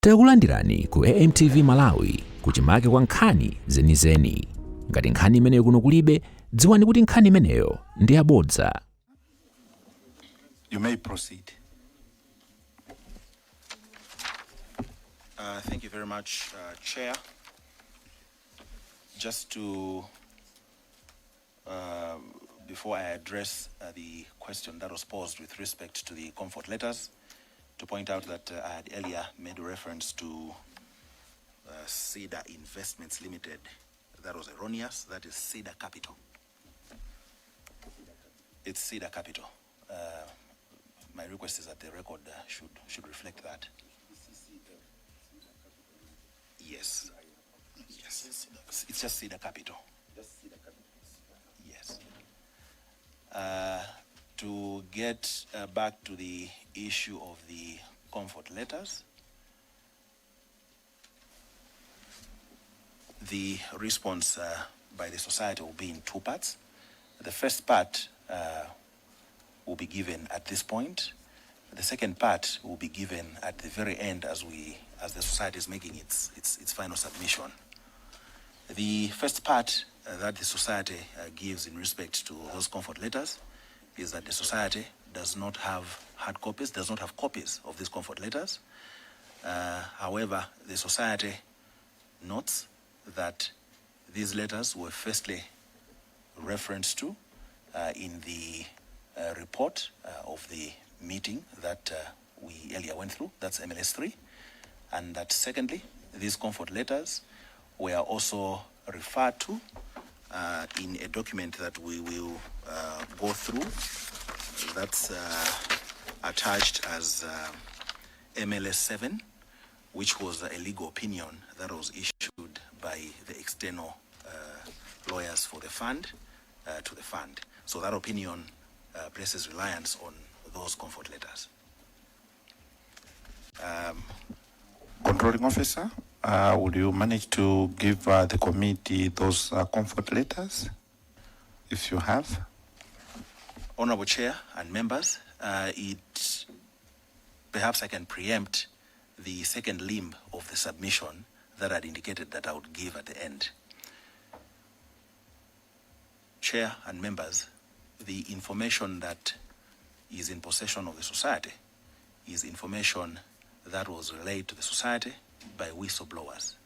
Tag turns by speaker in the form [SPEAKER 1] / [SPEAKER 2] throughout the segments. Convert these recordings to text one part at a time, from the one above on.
[SPEAKER 1] Takulandirani ku AMTV Malawi kuchimake kwa nkhani zenizeni. Ngati nkhani imeneyo kuno kulibe, dziwani kuti nkhani imeneyo ndi yabodza.
[SPEAKER 2] You may proceed.
[SPEAKER 3] Thank you very much, Chair. Just to, before I address the question that was posed with respect to the comfort letters, to point out that I had earlier made reference to Cedar Investments Limited. That was erroneous. That is Cedar Capital. It's Cedar Capital. My request is that the record should reflect that. Yes. Yes. It's just Cedar Capital. Yes. To get back to the issue of the comfort letters, the response by the society will be in two parts. The first part will be given at this point. The second part will be given at the very end as the society is making its final submission. The first part that the society gives in respect to those comfort letters is that the society does not have hard copies, does not have copies of these comfort letters. However, the society notes that these letters were firstly referenced to in the report of the meeting that we earlier went through, that's MLS 3, and that secondly, these comfort letters were also referred to in a document that we will go through, that's attached as MLS 7, which was a legal opinion that was issued by the external lawyers for the fund to the fund. So that opinion places reliance on those comfort letters.
[SPEAKER 2] Controlling officer, would you manage to give the committee those comfort letters, if you have?
[SPEAKER 3] Honorable Chair and members, perhaps I can preempt the second limb of the submission that I'd indicated that I would give at the end. Chair and members, the information that is in possession of the society is information that was relayed to the society by whistleblowers.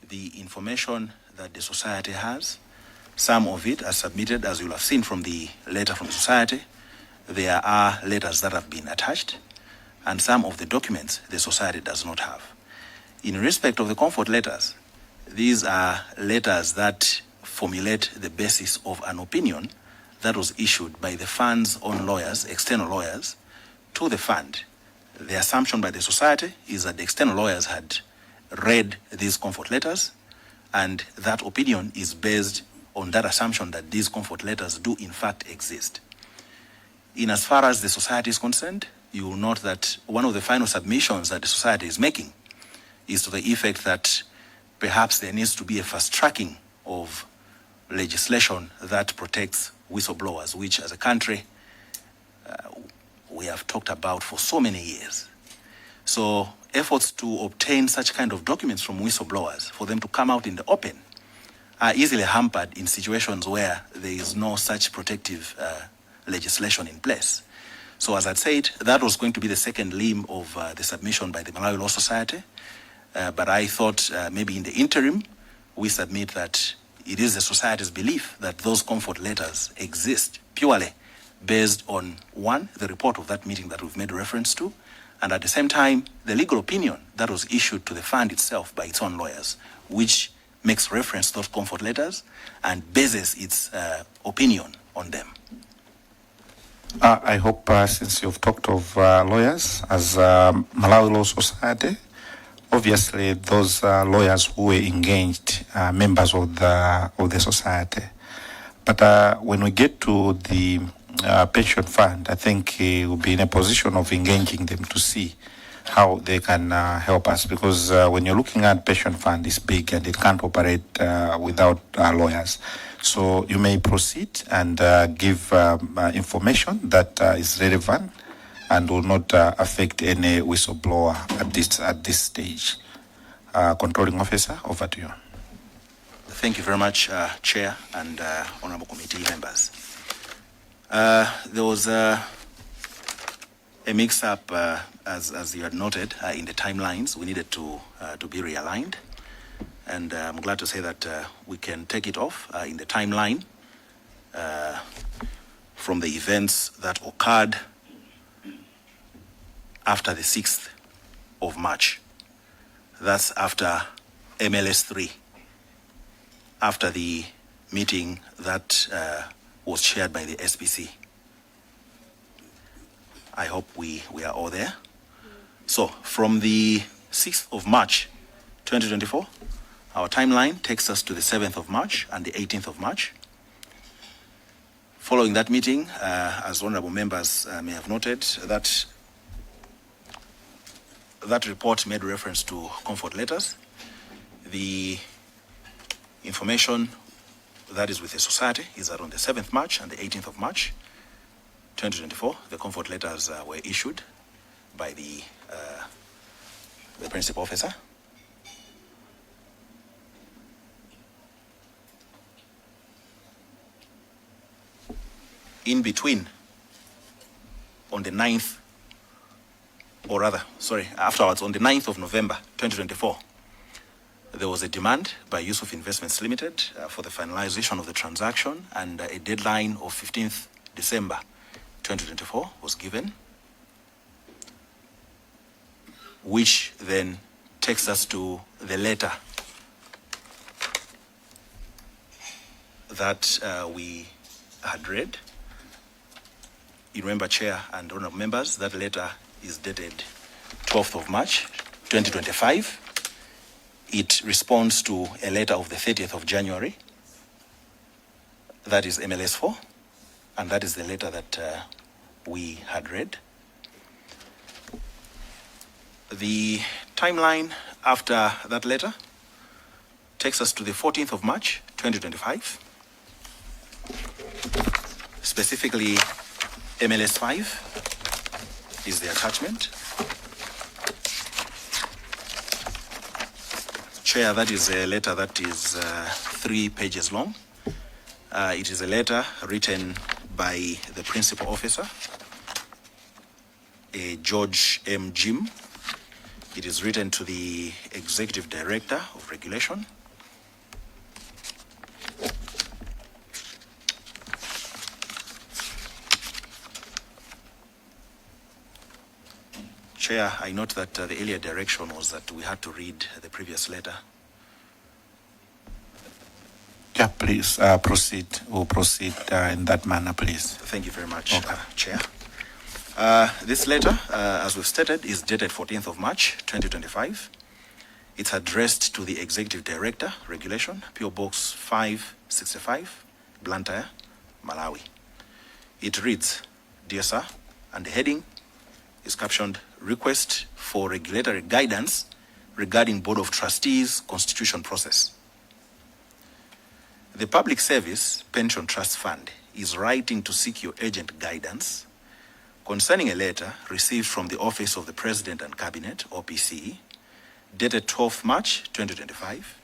[SPEAKER 3] The information that the society has, some of it are submitted, as you'll have seen from the letter from the society. There are letters that have been attached, and some of the documents the society does not have. In respect of the comfort letters, these are letters that formulate the basis of an opinion that was issued by the fund's own lawyers, external lawyers, to the fund. The assumption by the society is that the external lawyers had read these comfort letters, and that opinion is based on that assumption that these comfort letters do in fact exist. In as far as the society is concerned, you will note that one of the final submissions that the society is making is to the effect that perhaps there needs to be a fast tracking of legislation that protects whistleblowers, which as a country we have talked about for so many years. So efforts to obtain such kind of documents from whistleblowers, for them to come out in the open, are easily hampered in situations where there is no such protective legislation in place. So as I said, that was going to be the second limb of the submission by the Malawi Law Society. But I thought maybe in the interim, we submit that it is the society's belief that those comfort letters exist purely based on, one, the report of that meeting that we've made reference to, and at the same time, the legal opinion that was issued to the fund itself by its own lawyers, which makes reference to those comfort letters and bases its opinion on them.
[SPEAKER 2] I hope since you've talked of lawyers as Malawi Law Society, obviously those lawyers who were engaged are members of the society. But when we get to the pension fund, I think we'll be in a position of engaging them to see how they can help us, because when you're looking at pension fund, it's big and it can't operate without lawyers. So you may proceed and give information that is relevant and will not affect any whistleblower at this stage. Controlling Officer, over to you.
[SPEAKER 3] Thank you very much, Chair and Honourable Committee members. There was a mix-up, as you had noted, in the timelines. We needed to be realigned, and I'm glad to say that we can take it off in the timeline from the events that occurred after the 6th of March. That's after MLS 3, after the meeting that was chaired by the SPC. I hope we are all there. So from the 6th of March 2024, our timeline takes us to the 7th of March and the 18th of March. Following that meeting, as honorable members may have noted, that report made reference to comfort letters. The information that is with the society is that on the 7th March and the 18th of March 2024, the comfort letters were issued by the principal officer. In between, on the 9th, or rather, sorry, afterwards, on the 9th of November 2024, there was a demand by Yusuf Investments Limited for the finalization of the transaction, and a deadline of 15th December 2024 was given, which then takes us to the letter that we had read. You remember, Chair and honorable members, that letter is dated 12th of March 2025. It responds to a letter of the 30th of January. That is MLS 4, and that is the letter that we had read. The timeline after that letter takes us to the 14th of March 2025. Specifically, MLS 5 is the attachment. Chair, that is a letter that is 3 pages long. It is a letter written by the principal officer, George M. Jim. It is written to the Executive Director of Regulation. Chair, I note that the earlier direction was that we had to read the previous letter.
[SPEAKER 2] Yeah, please proceed. We'll proceed in that manner, please.
[SPEAKER 3] Thank you very much,
[SPEAKER 2] Okay.
[SPEAKER 3] Chair. This letter, as we've stated, is dated 14th of March 2025. It's addressed to the Executive Director, Regulation, PO Box 565, Blantyre, Malawi. It reads, "Dear Sir," and the heading is captioned, "Request for regulatory guidance regarding Board of Trustees constitution process. The Public Service Pension Trust Fund is writing to seek your urgent guidance concerning a letter received from the Office of the President and Cabinet, OPC, dated 12th March 2025,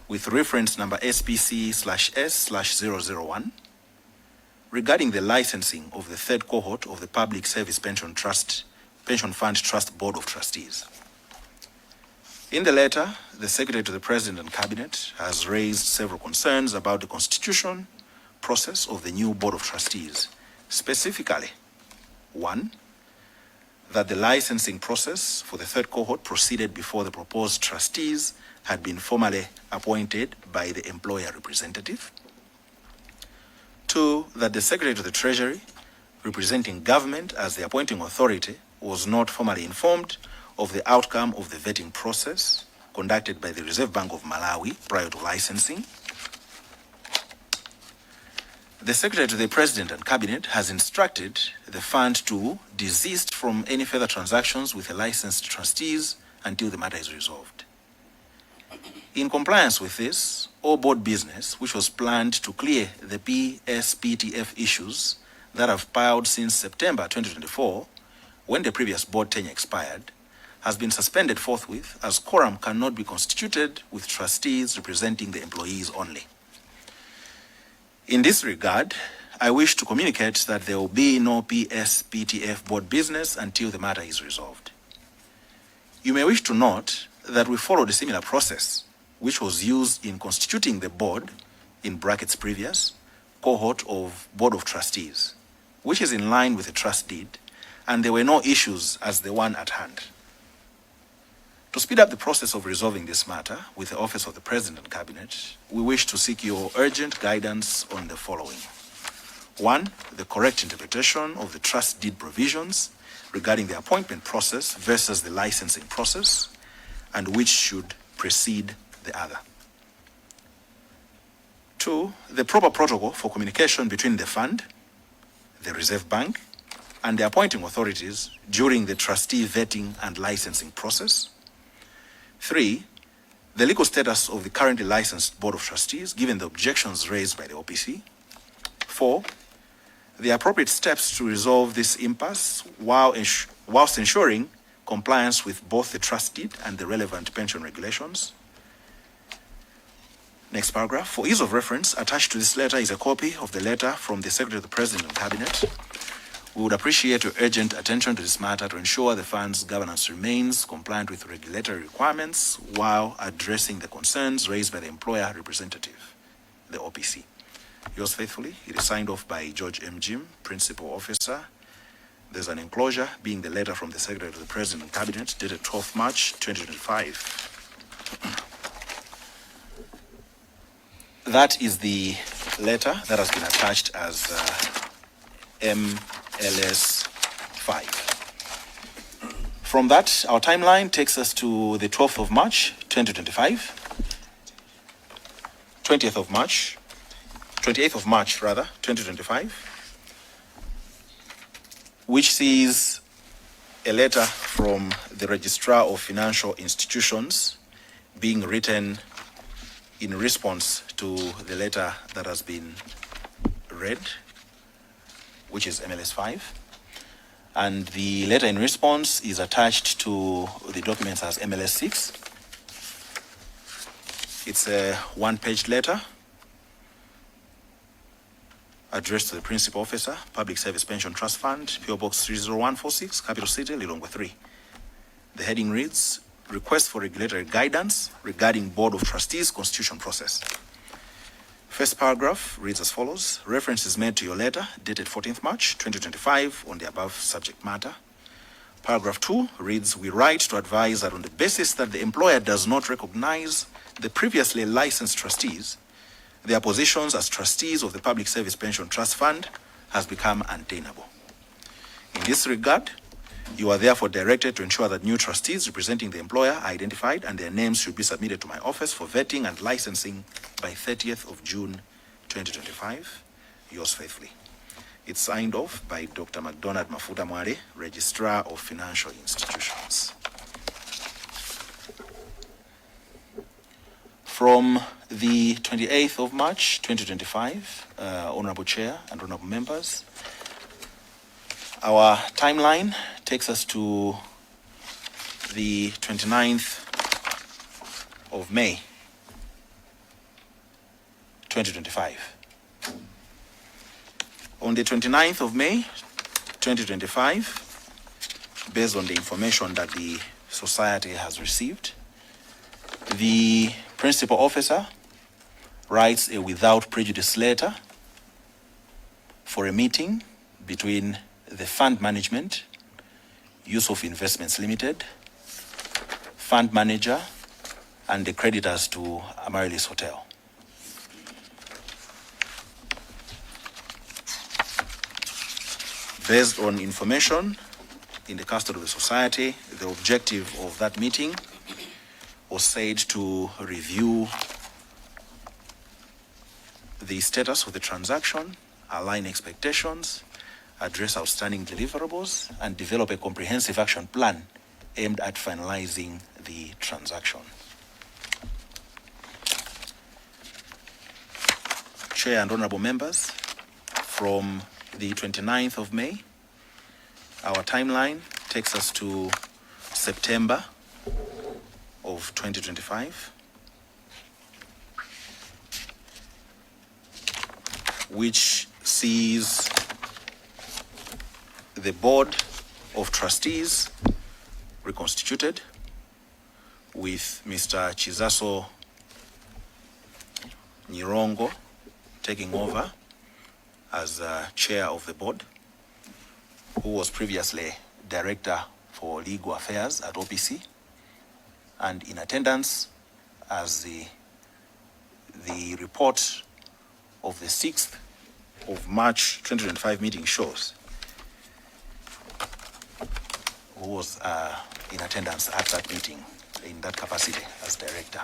[SPEAKER 3] with reference number SPC/S/001, regarding the licensing of the third cohort of the Public Service Pension Fund Trust Board of Trustees. In the letter, the Secretary to the President and Cabinet has raised several concerns about the constitution process of the new Board of Trustees. Specifically, 1, that the licensing process for the third cohort proceeded before the proposed trustees had been formally appointed by the employer representative. 2, that the Secretary to the Treasury, representing government as the appointing authority, was not formally informed of the outcome of the vetting process conducted by the Reserve Bank of Malawi prior to licensing. The Secretary to the President and Cabinet has instructed the fund to desist from any further transactions with the licensed trustees until the matter is resolved. In compliance with this, all board business, which was planned to clear the PSPTF issues that have piled since September 2024, when the previous board tenure expired, has been suspended forthwith as quorum cannot be constituted with trustees representing the employees only. In this regard, I wish to communicate that there will be no PSPTF board business until the matter is resolved. You may wish to note that we followed a similar process which was used in constituting the board, in brackets previous, cohort of Board of Trustees, which is in line with the trust deed, and there were no issues as the one at hand. To speed up the process of resolving this matter with the Office of the President and Cabinet, we wish to seek your urgent guidance on the following. 1, the correct interpretation of the trust deed provisions regarding the appointment process versus the licensing process, and which should precede the other. 2, the proper protocol for communication between the fund, the Reserve Bank, and the appointing authorities during the trustee vetting and licensing process. 3, the legal status of the currently licensed Board of Trustees given the objections raised by the OPC. 4, the appropriate steps to resolve this impasse whilst ensuring compliance with both the trust deed and the relevant pension regulations. Next paragraph. For ease of reference, attached to this letter is a copy of the letter from the Secretary of the President and Cabinet. We would appreciate your urgent attention to this matter to ensure the fund's governance remains compliant with regulatory requirements while addressing the concerns raised by the employer representative, the OPC. Yours faithfully, it is signed off by George M. Jim, Principal Officer. There's an enclosure being the letter from the Secretary of the President and Cabinet dated 12th March 2025. That is the letter that has been attached as MLS 5. From that, our timeline takes us to the 12th of March 2025, 28th of March 2025, which sees a letter from the Registrar of Financial Institutions being written in response to the letter that has been read, which is MLS 5. And the letter in response is attached to the documents as MLS 6. It's a one-page letter addressed to the Principal Officer, Public Service Pension Trust Fund, PO Box 30146, Capital City, Lilongwe 3. The heading reads, Request for Regulatory Guidance Regarding Board of Trustees Constitution Process. First paragraph reads as follows. Reference is made to your letter dated 14th March 2025 on the above subject matter. Paragraph 2 reads, we write to advise that on the basis that the employer does not recognize the previously licensed trustees, their positions as trustees of the Public Service Pension Trust Fund has become untenable. In this regard, you are therefore directed to ensure that new trustees representing the employer are identified and their names should be submitted to my office for vetting and licensing by 30th of June 2025. Yours faithfully. It's signed off by Dr. McDonald Mafuta Mwale, Registrar of Financial Institutions. From the 28th of March 2025, Honorable Chair and Honorable Members, our timeline takes us to the 29th of May 2025. On the 29th of May 2025, based on the information that the Society has received, the Principal Officer writes a without prejudice letter for a meeting between the Fund Management, Yusuf Investments Limited, Fund Manager, and the creditors to Amaryllis Hotel. Based on information in the custody of the Society, the objective of that meeting was said to review the status of the transaction, align expectations, address outstanding deliverables, and develop a comprehensive action plan aimed at finalizing the transaction. Chair and honorable members, from the 29th of May, our timeline takes us to September of 2025, which sees the Board of Trustees reconstituted with Mr. Chizaso Nyirongo taking over as chair of the board, who was previously director for legal affairs at OPC, and in attendance as the report of the 6th of March 2025 meeting shows, who was in attendance at that meeting in that capacity as director.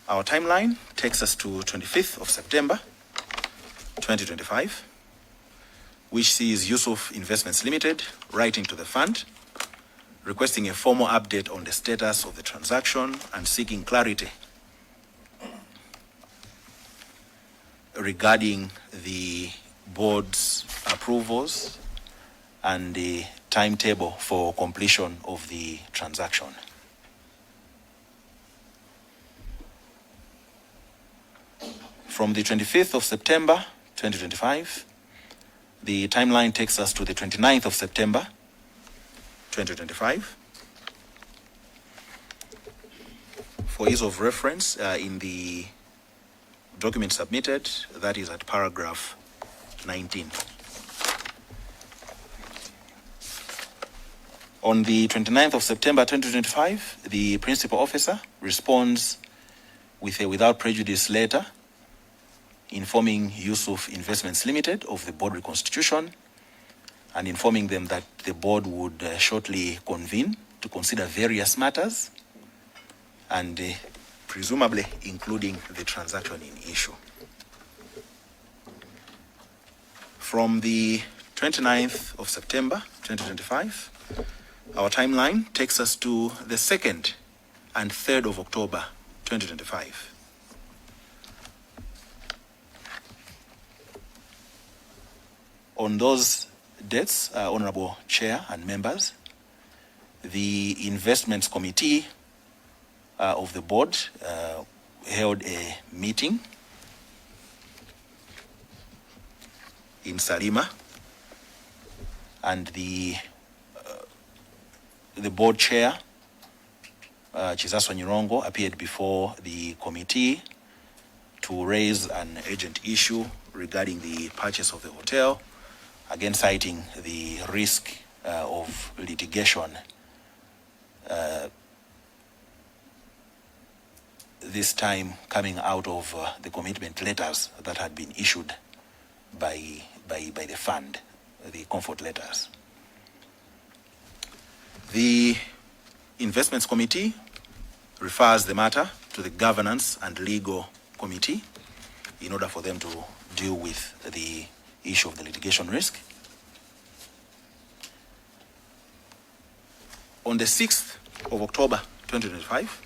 [SPEAKER 3] Our timeline takes us to 25th of September 2025, which sees Yusuf Investments Limited writing to the fund, requesting a formal update on the status of the transaction and seeking clarity regarding the board's approvals and the timetable for completion of the transaction. From the 25th of September 2025, the timeline takes us to the 29th of September 2025. For ease of reference, in the document submitted, that is at paragraph 19. On the 29th of September 2025, the principal officer responds with a without prejudice letter informing Yusuf Investments Limited of the board reconstitution and informing them that the board would shortly convene to consider various matters and presumably including the transaction in issue. From the 29th of September 2025, our timeline takes us to the 2nd and 3rd of October 2025. On those dates, Honorable Chair and members, the Investments Committee of the board held a meeting in Salima, and the board chair, Chizaso Nyirongo, appeared before the committee to raise an urgent issue regarding the purchase of the hotel, again citing the risk of litigation, this time coming out of the commitment letters that had been issued by the fund, the comfort letters. The Investments Committee refers the matter to the Governance and Legal Committee in order for them to deal with the issue of the litigation risk. On the 6th of October 2025,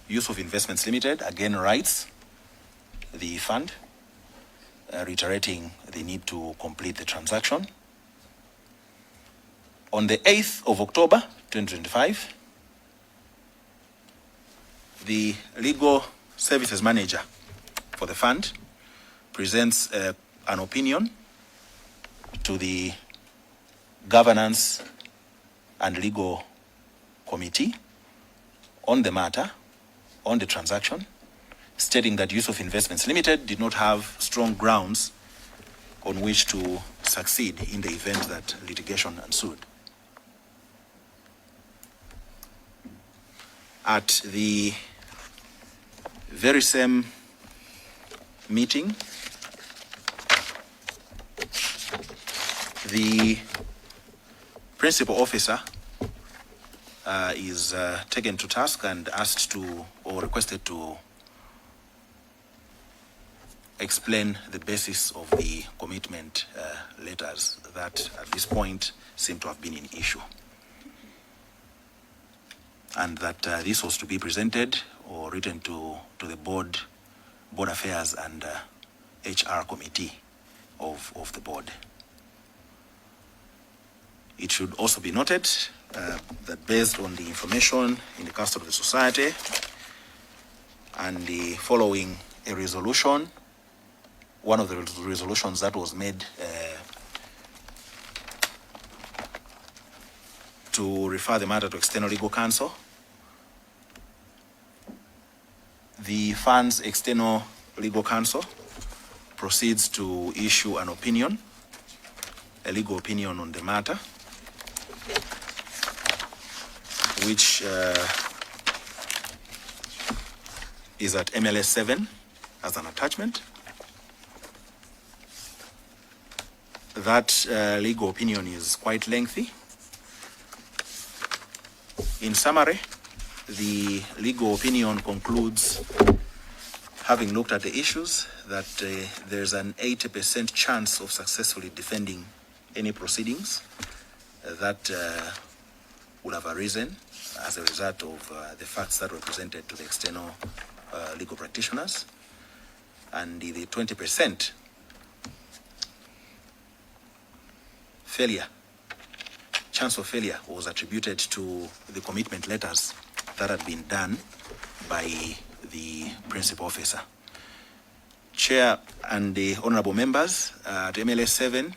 [SPEAKER 3] Yusuf Investments Limited again writes the fund, reiterating the need to complete the transaction. On the 8th of October 2025, the legal services manager for the fund presents an opinion to the Governance and Legal Committee on the matter, on the transaction, stating that Yusuf Investments Limited did not have strong grounds on which to succeed in the event that litigation ensued. At the very same meeting, the principal officer is taken to task and asked to, or requested to, explain the basis of the commitment letters that at this point seem to have been in issue, and that this was to be presented or written to the board affairs and HR committee of the board. It should also be noted that based on the information in the custody of the society and the following a resolution, one of the resolutions that was made to refer the matter to external legal counsel, the fund's external legal counsel proceeds to issue an opinion, a legal opinion on the matter, which is at MLS 7 as an attachment. That legal opinion is quite lengthy. In summary, the legal opinion concludes, having looked at the issues, that there's an 80% chance of successfully defending any proceedings that would have arisen as a result of the facts that were presented to the external legal practitioners, and the 20% chance of failure was attributed to the commitment letters that had been done by the principal officer. Chair and the honorable members, at MLS 7,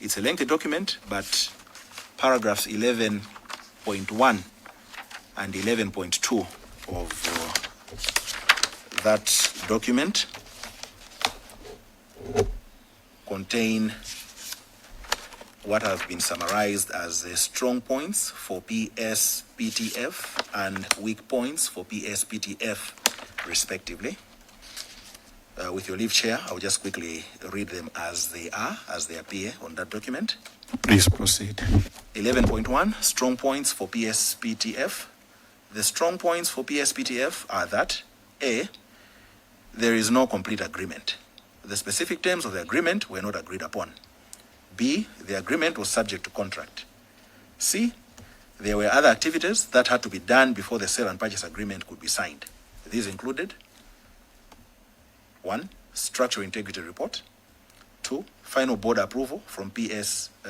[SPEAKER 3] it's a lengthy document, but paragraphs 11.1 and 11.2 of that document contain what have been summarized as the strong points for PSPTF and weak points for PSPTF, respectively. With your leave, Chair, I'll just quickly read them as they appear on that document.
[SPEAKER 2] Please proceed.
[SPEAKER 3] 11.1, strong points for PSPTF. The strong points for PSPTF are that, A, there is no complete agreement. The specific terms of the agreement were not agreed upon. B, the agreement was subject to contract. C, there were other activities that had to be done before the sale and purchase agreement could be signed. These included 1, structural integrity report. 2, final board approval from PSPTF.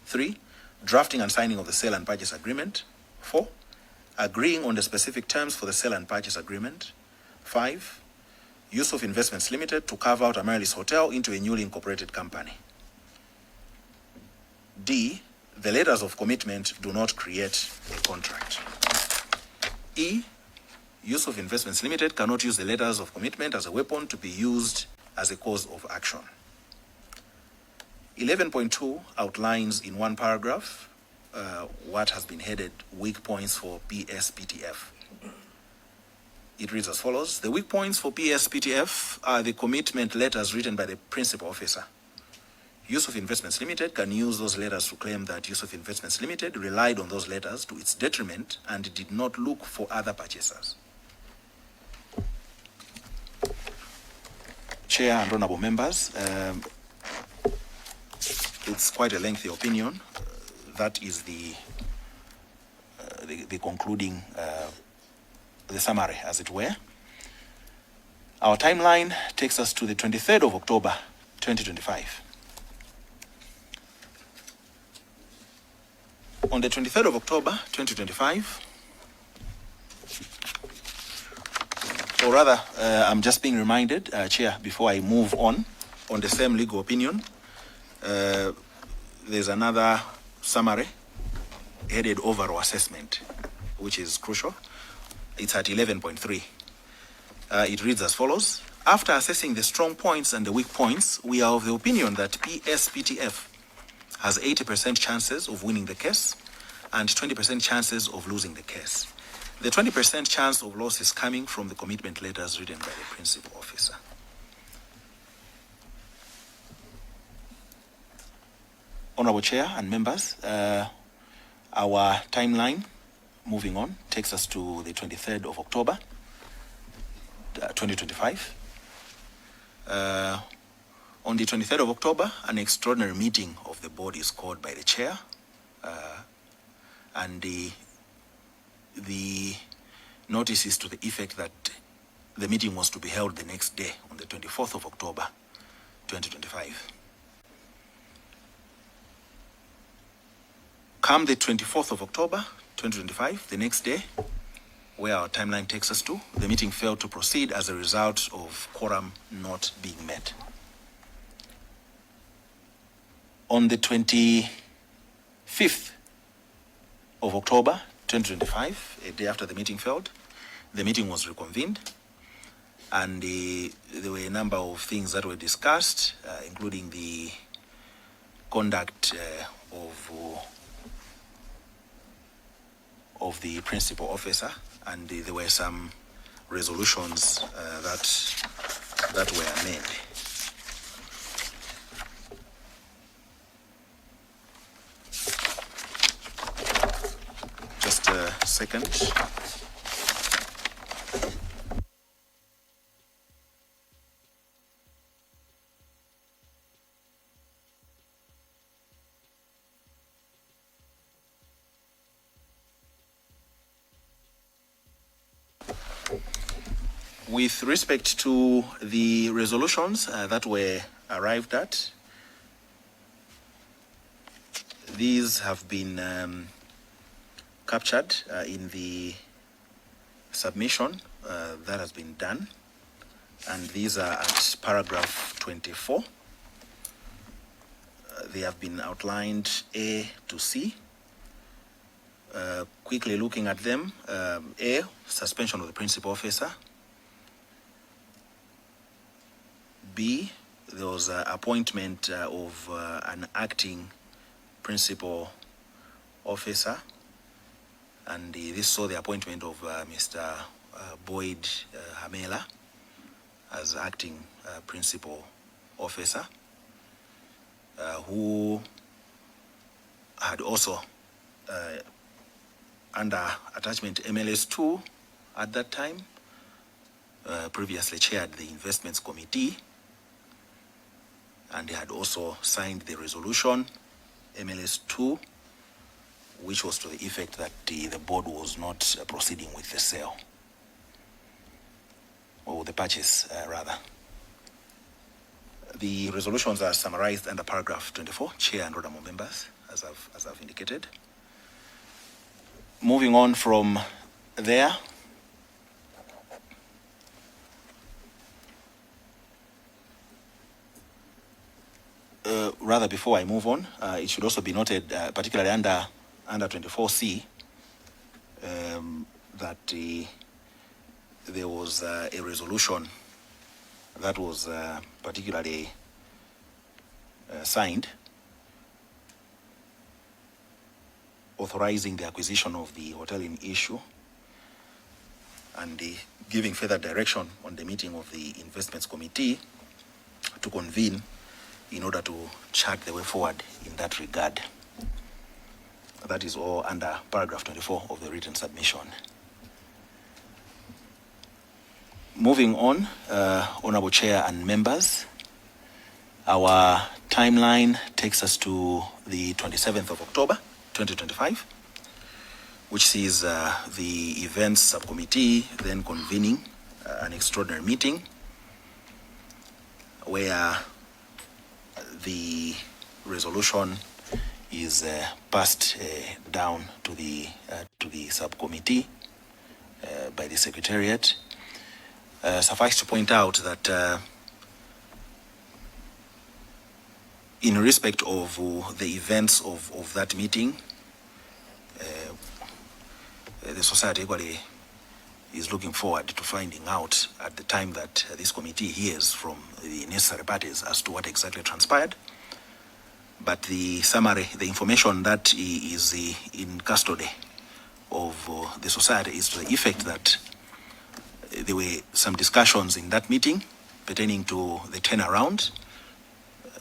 [SPEAKER 3] 3, drafting and signing of the sale and purchase agreement. 4, agreeing on the specific terms for the sale and purchase agreement. 5, use of Investments Limited to carve out Amaryllis Hotel into a newly incorporated company. D, the letters of commitment do not create a contract. E, use of Investments Limited cannot use the letters of commitment as a weapon to be used as a cause of action. 11.2 outlines in one paragraph what has been headed weak points for PSPTF. It reads as follows. The weak points for PSPTF are the commitment letters written by the principal officer. Use of Investments Limited can use those letters to claim that Use of Investments Limited relied on those letters to its detriment and did not look for other purchasers. Chair and honorable members, it's quite a lengthy opinion. That is the concluding, the summary, as it were. Our timeline takes us to the 23rd of October, 2025. On the 23rd of October, 2025, or rather, I'm just being reminded, Chair, before I move on the same legal opinion, there's another summary headed overall assessment, which is crucial. It's at 11.3. It reads as follows. After assessing the strong points and the weak points, we are of the opinion that PSPTF has 80% chances of winning the case and 20% chances of losing the case. The 20% chance of loss is coming from the commitment letters written by the principal officer. Honorable Chair and members, our timeline, moving on, takes us to the 23rd of October, 2025. On the 23rd of October, an extraordinary meeting of the board is called by the chair, and the notice is to the effect that the meeting was to be held the next day, on the 24th of October, 2025. Come the 24th of October, 2025, the next day, where our timeline takes us to, the meeting failed to proceed as a result of quorum not being met. On the 25th of October, 2025, a day after the meeting failed, the meeting was reconvened, and there were a number of things that were discussed, including the conduct of the principal officer, and there were some resolutions that were made. Just a second. With respect to the resolutions that were arrived at, these have been captured in the submission that has been done, and these are at paragraph 24. They have been outlined A to C. Quickly looking at them, A, suspension of the principal officer. B, there was an appointment of an acting principal officer, and this saw the appointment of Mr. Boyd Hamela as acting principal officer, who had also, under attachment MLS 2 at that time, previously chaired the investments committee, and he had also signed the resolution MLS 2, which was to the effect that the board was not proceeding with the sale, or the purchase rather. The resolutions are summarized under paragraph 24, Chair and honorable members, as I've indicated. Moving on from there, rather before I move on, it should also be noted, particularly under 24C, that there was a resolution that was particularly signed, authorizing the acquisition of the hotel in issue and giving further direction on the meeting of the investments committee to convene in order to chart the way forward in that regard. That is all under paragraph 24 of the written submission. Moving on, Honorable Chair and members, our timeline takes us to the 27th of October, 2025, which sees the events subcommittee then convening an extraordinary meeting where the resolution is passed down to the subcommittee by the Secretariat. Suffice to point out that in respect of the events of that meeting, the society equally is looking forward to finding out at the time that this committee hears from the necessary parties as to what exactly transpired. But the summary, the information that is in custody of the society is to the effect that there were some discussions in that meeting pertaining to the turnaround,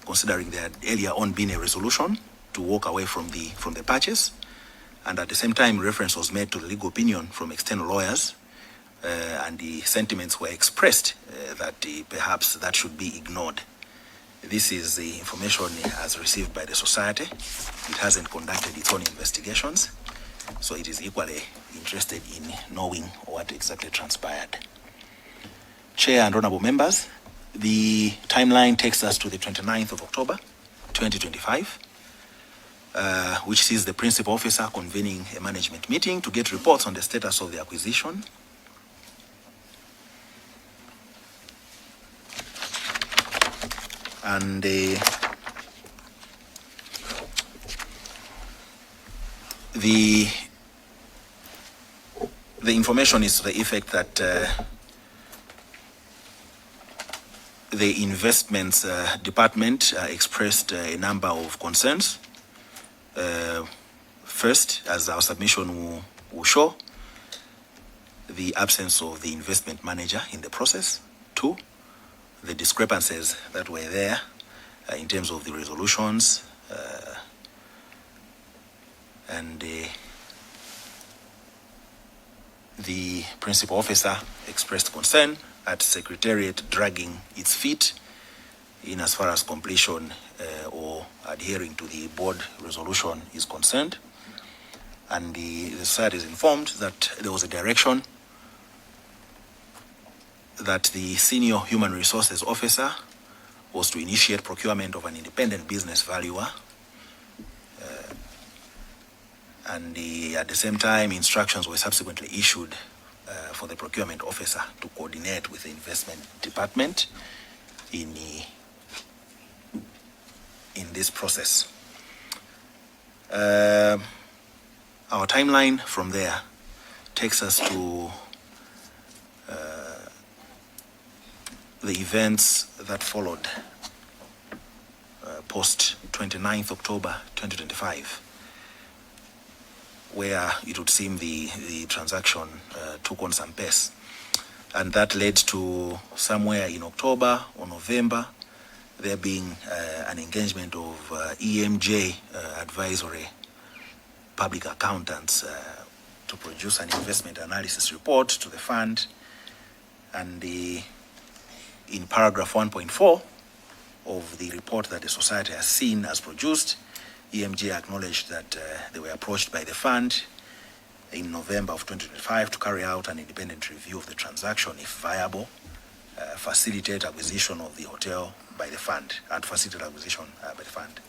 [SPEAKER 3] considering there had earlier on been a resolution to walk away from the purchase, and at the same time reference was made to the legal opinion from external lawyers, and the sentiments were expressed that perhaps that should be ignored. This is the information as received by the society. It hasn't conducted its own investigations, so it is equally interested in knowing what exactly transpired. Chair and honorable members, the timeline takes us to the 29th of October, 2025, which sees the principal officer convening a management meeting to get reports on the status of the acquisition. And the information is to the effect that the investments department expressed a number of concerns. First, as our submission will show, the absence of the investment manager in the process. Two, the discrepancies that were there in terms of the resolutions and the principal officer expressed concern at Secretariat dragging its feet in as far as completion or adhering to the board resolution is concerned. And the society is informed that there was a direction that the senior human resources officer was to initiate procurement of an independent business valuer. At the same time, instructions were subsequently issued for the procurement officer to coordinate with the investment department in this process. Our timeline from there takes us to the events that followed post 29th October 2025, where it would seem the transaction took on some pace. And that led to somewhere in October or November, there being an engagement of EMJ advisory public accountants to produce an investment analysis report to the fund. And in paragraph 1.4 of the report that the society has seen as produced, EMJ acknowledged that they were approached by the fund in November of 2025 to carry out an independent review of the transaction, if viable, facilitate acquisition of the hotel by the fund, and facilitate acquisition by the fund.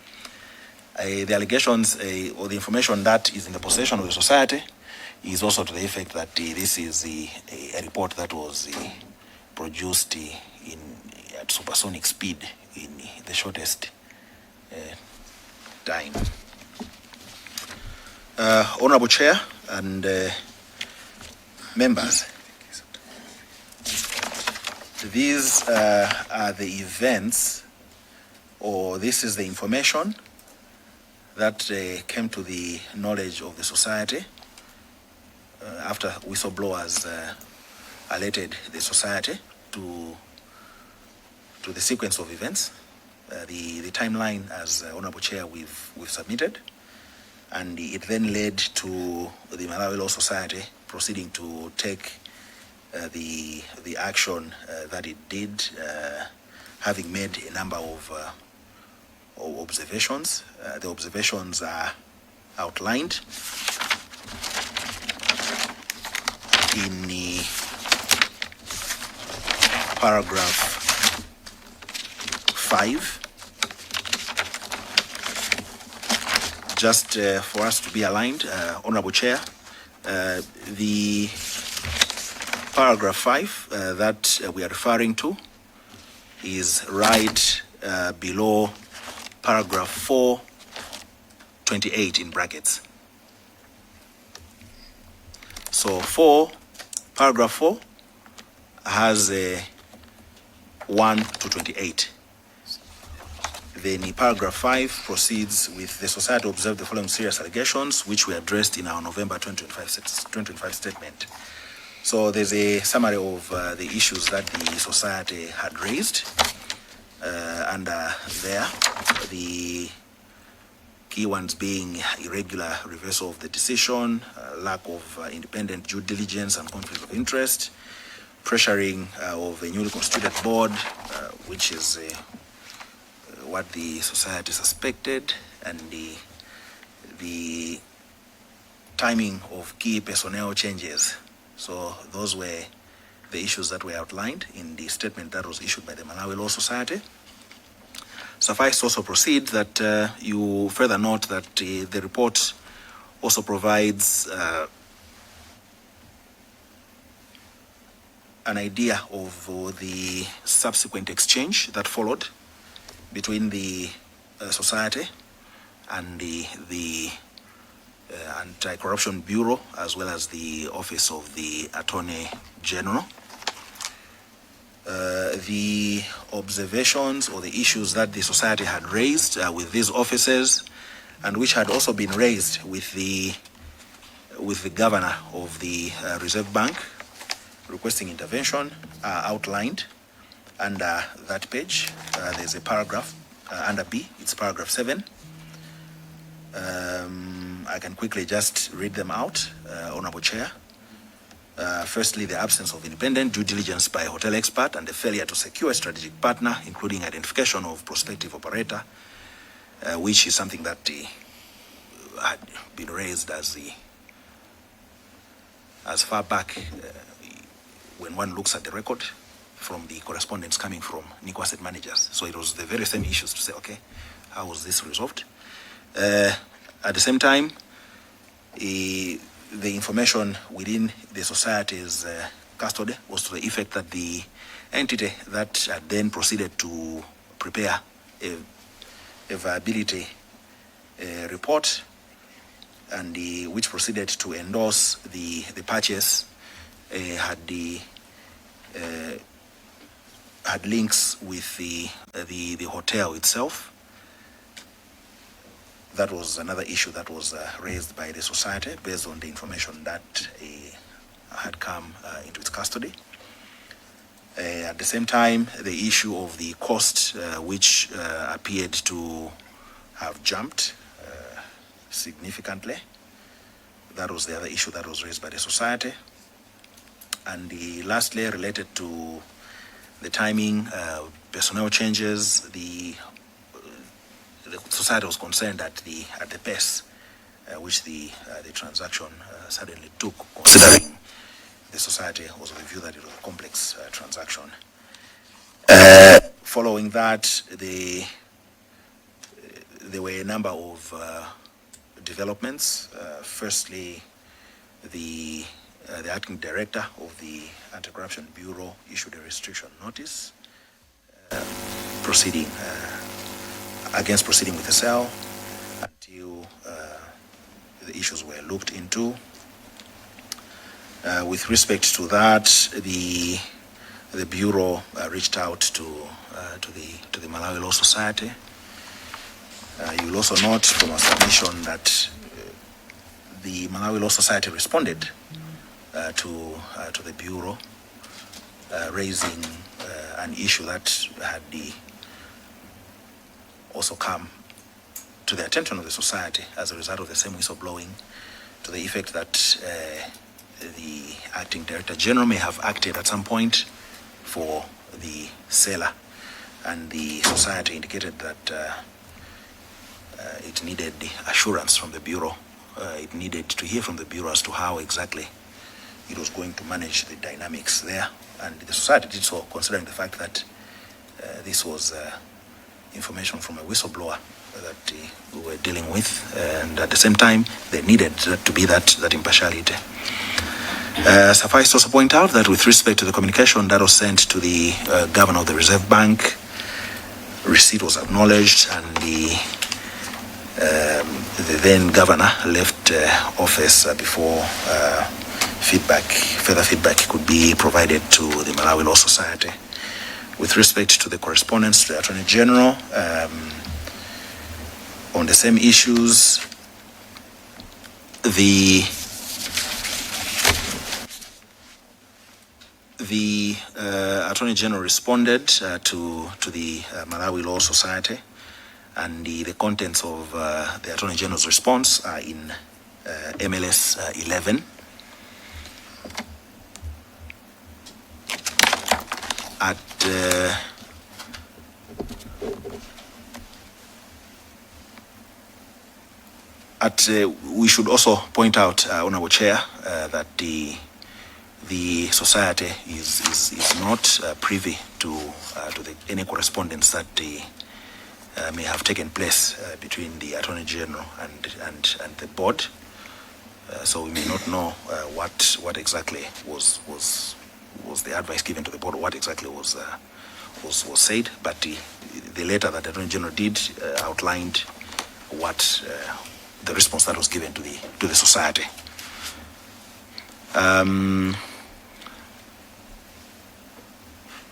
[SPEAKER 3] The allegations or the information that is in the possession of the society is also to the effect that this is a report that was produced at supersonic speed in the shortest time. Honorable Chair and members, these are the events, or this is the information that came to the knowledge of the society after whistleblowers alerted the society to the sequence of events, the timeline, as Honorable Chair we've submitted, and it then led to the Malawi Law Society proceeding to take the action that it did, having made a number of observations. The observations are outlined in the paragraph 5. Just for us to be aligned, Honorable Chair, the paragraph 5 that we are referring to is right below paragraph 4.28 in brackets. So paragraph 4 has 1 to 28. Then paragraph 5 proceeds with the society observed the following serious allegations, which we addressed in our November 2025 statement. So there's a summary of the issues that the society had raised under there. The key ones being irregular reversal of the decision, lack of independent due diligence and conflict of interest, pressuring of a newly constituted board, which is what the society suspected, and the timing of key personnel changes. So those were the issues that were outlined in the statement that was issued by the Malawi Law Society. Suffice to also proceed that you further note that the report also provides an idea of the subsequent exchange that followed between the society and the Anti-Corruption Bureau, as well as the Office of the Attorney General. The observations or the issues that the society had raised with these officers, and which had also been raised with the governor of the Reserve Bank, requesting intervention, are outlined under that page. There's a paragraph under B. It's paragraph 7. I can quickly just read them out, Honorable Chair. Firstly, the absence of independent due diligence by a hotel expert and the failure to secure a strategic partner, including identification of prospective operator, which is something that had been raised as far back when one looks at the record from the correspondence coming from Nico Asset Managers. So it was the very same issues to say, okay, how was this resolved? At the same time, the information within the society's custody was to the effect that the entity that had then proceeded to prepare a viability report and which proceeded to endorse the purchase had links with the hotel itself. That was another issue that was raised by the society based on the information that had come into its custody. At the same time, the issue of the cost, which appeared to have jumped significantly. That was the other issue that was raised by the society. And lastly, related to the timing, personnel changes, the society was concerned at the pace which the transaction suddenly took, considering the society was of the view that it was a complex transaction. Following that, there were a number of developments. Firstly, the acting director of the Anti-Corruption Bureau issued a restriction notice proceeding with the sale until the issues were looked into. With respect to that, the bureau reached out to the Malawi Law Society. You will also note from our submission that the Malawi Law Society responded to the bureau, raising an issue that had also come to the attention of the society as a result of the same whistleblowing, to the effect that the acting director general may have acted at some point for the seller, and the society indicated that it needed the assurance from the bureau. It needed to hear from the bureau as to how exactly it was going to manage the dynamics there, and the society did so, considering the fact that this was information from a whistleblower that we were dealing with, and at the same time there needed to be that impartiality. Suffice to also point out that with respect to the communication that was sent to the governor of the Reserve Bank, receipt was acknowledged, and the then governor left office before further feedback could be provided to the Malawi Law Society. With respect to the correspondence to the Attorney General, on the same issues, the Attorney General responded to the Malawi Law Society, and the contents of the Attorney General's response are in MLS 11. We should also point out, Honorable Chair, that the society is not privy to any correspondence that may have taken place between the Attorney General and the board. So we may not know what exactly was the advice given to the board, or what exactly was said. But the letter that the Attorney General did outlined what the response that was given to the society.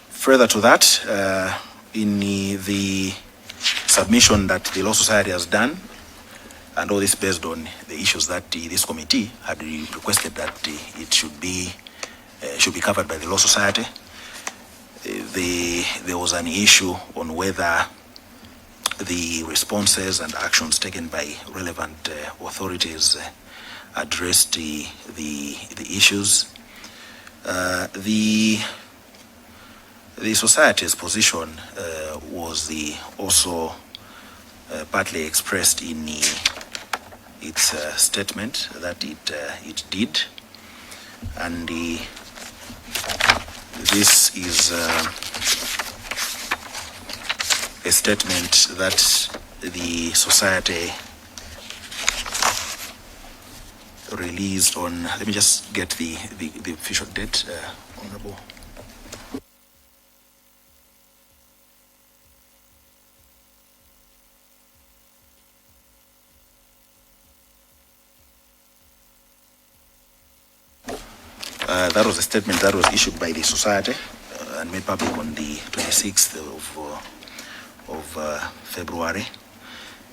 [SPEAKER 3] Further to that, in the submission that the Law Society has done, and all this based on the issues that this committee had requested that it should be covered by the Law Society, there was an issue on whether the responses and actions taken by relevant authorities addressed the issues. The society's position was also partly expressed in its statement that it did, and this is a statement that the society released on, let me just get the official date, Honorable. That was a statement that was issued by the society and made public on the 26th of February.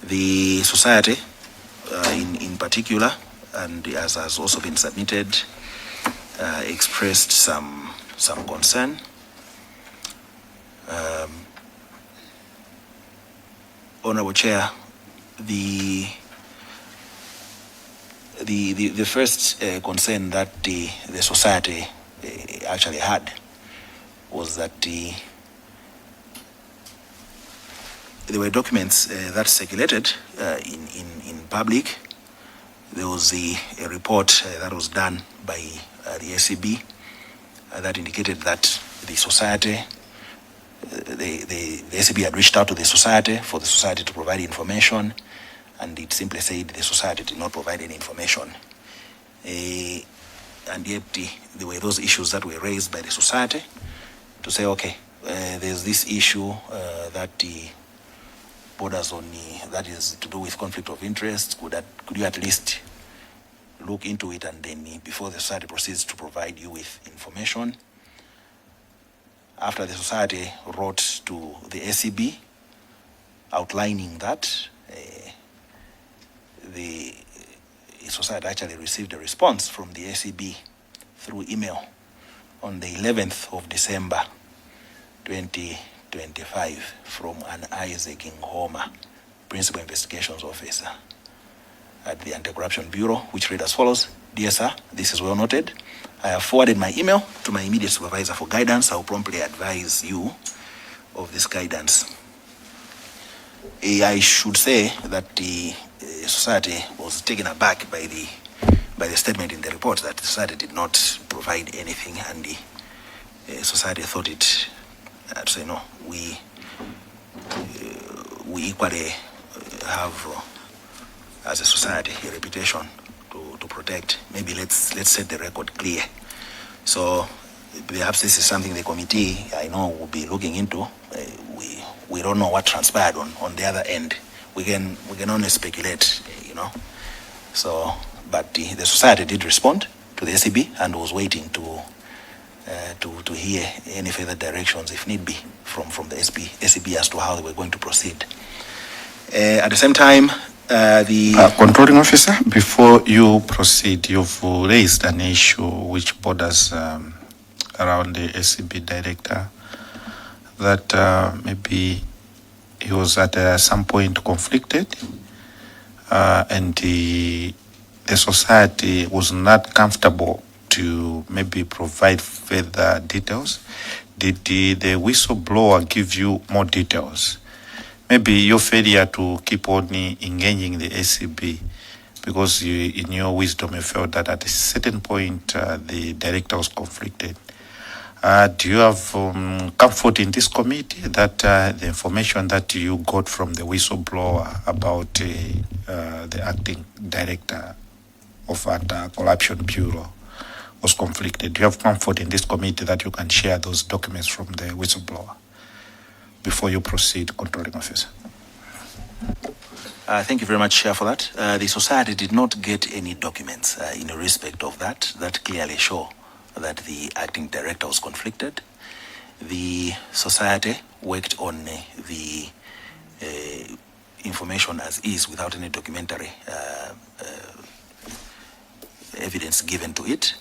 [SPEAKER 3] The society, in particular, and as has also been submitted, expressed some concern. Honorable Chair, the first concern that the society actually had was that there were documents that circulated in public. There was a report that was done by the SCB that indicated that the society, the SCB had reached out to the society for the society to provide information, and it simply said the society did not provide any information. And yet there were those issues that were raised by the society to say, okay, there's this issue that borders on that is to do with conflict of interest. Could you at least look into it, and then before the society proceeds to provide you with information? After the society wrote to the SCB outlining that, the society actually received a response from the SCB through email on the 11th of December 2025 from an Isaac Ngoma, Principal Investigations Officer at the Anti-Corruption Bureau, which read as follows: Dear sir, this is well noted. I have forwarded my email to my immediate supervisor for guidance. I will promptly advise you of this guidance. I should say that the society was taken aback by the statement in the report that the society did not provide anything, and the society thought it to say, no, we equally have as a society a reputation to protect. Maybe let's set the record clear. So perhaps this is something the committee, I know, will be looking into. We don't know what transpired on the other end. We can only speculate, So, but the society did respond to the SCB and was waiting to hear any further directions, if need be, from the SCB as to how they were going to proceed. At the same time, the
[SPEAKER 2] Controlling officer, before you proceed, you've raised an issue which borders around the SCB director, that maybe he was at some point conflicted, and the society was not comfortable to maybe provide further details. Did the whistleblower give you more details? Maybe your failure to keep on engaging the SCB because in your wisdom you felt that at a certain point the director was conflicted. Do you have comfort in this committee that the information that you got from the whistleblower about the acting director of that Corruption Bureau was conflicted? Do you have comfort in this committee that you can share those documents from the whistleblower before you proceed, controlling officer?
[SPEAKER 3] Thank you very much, Chair, for that. The society did not get any documents in respect of that clearly show that the acting director was conflicted. The society worked on the information as is without any documentary evidence given to it.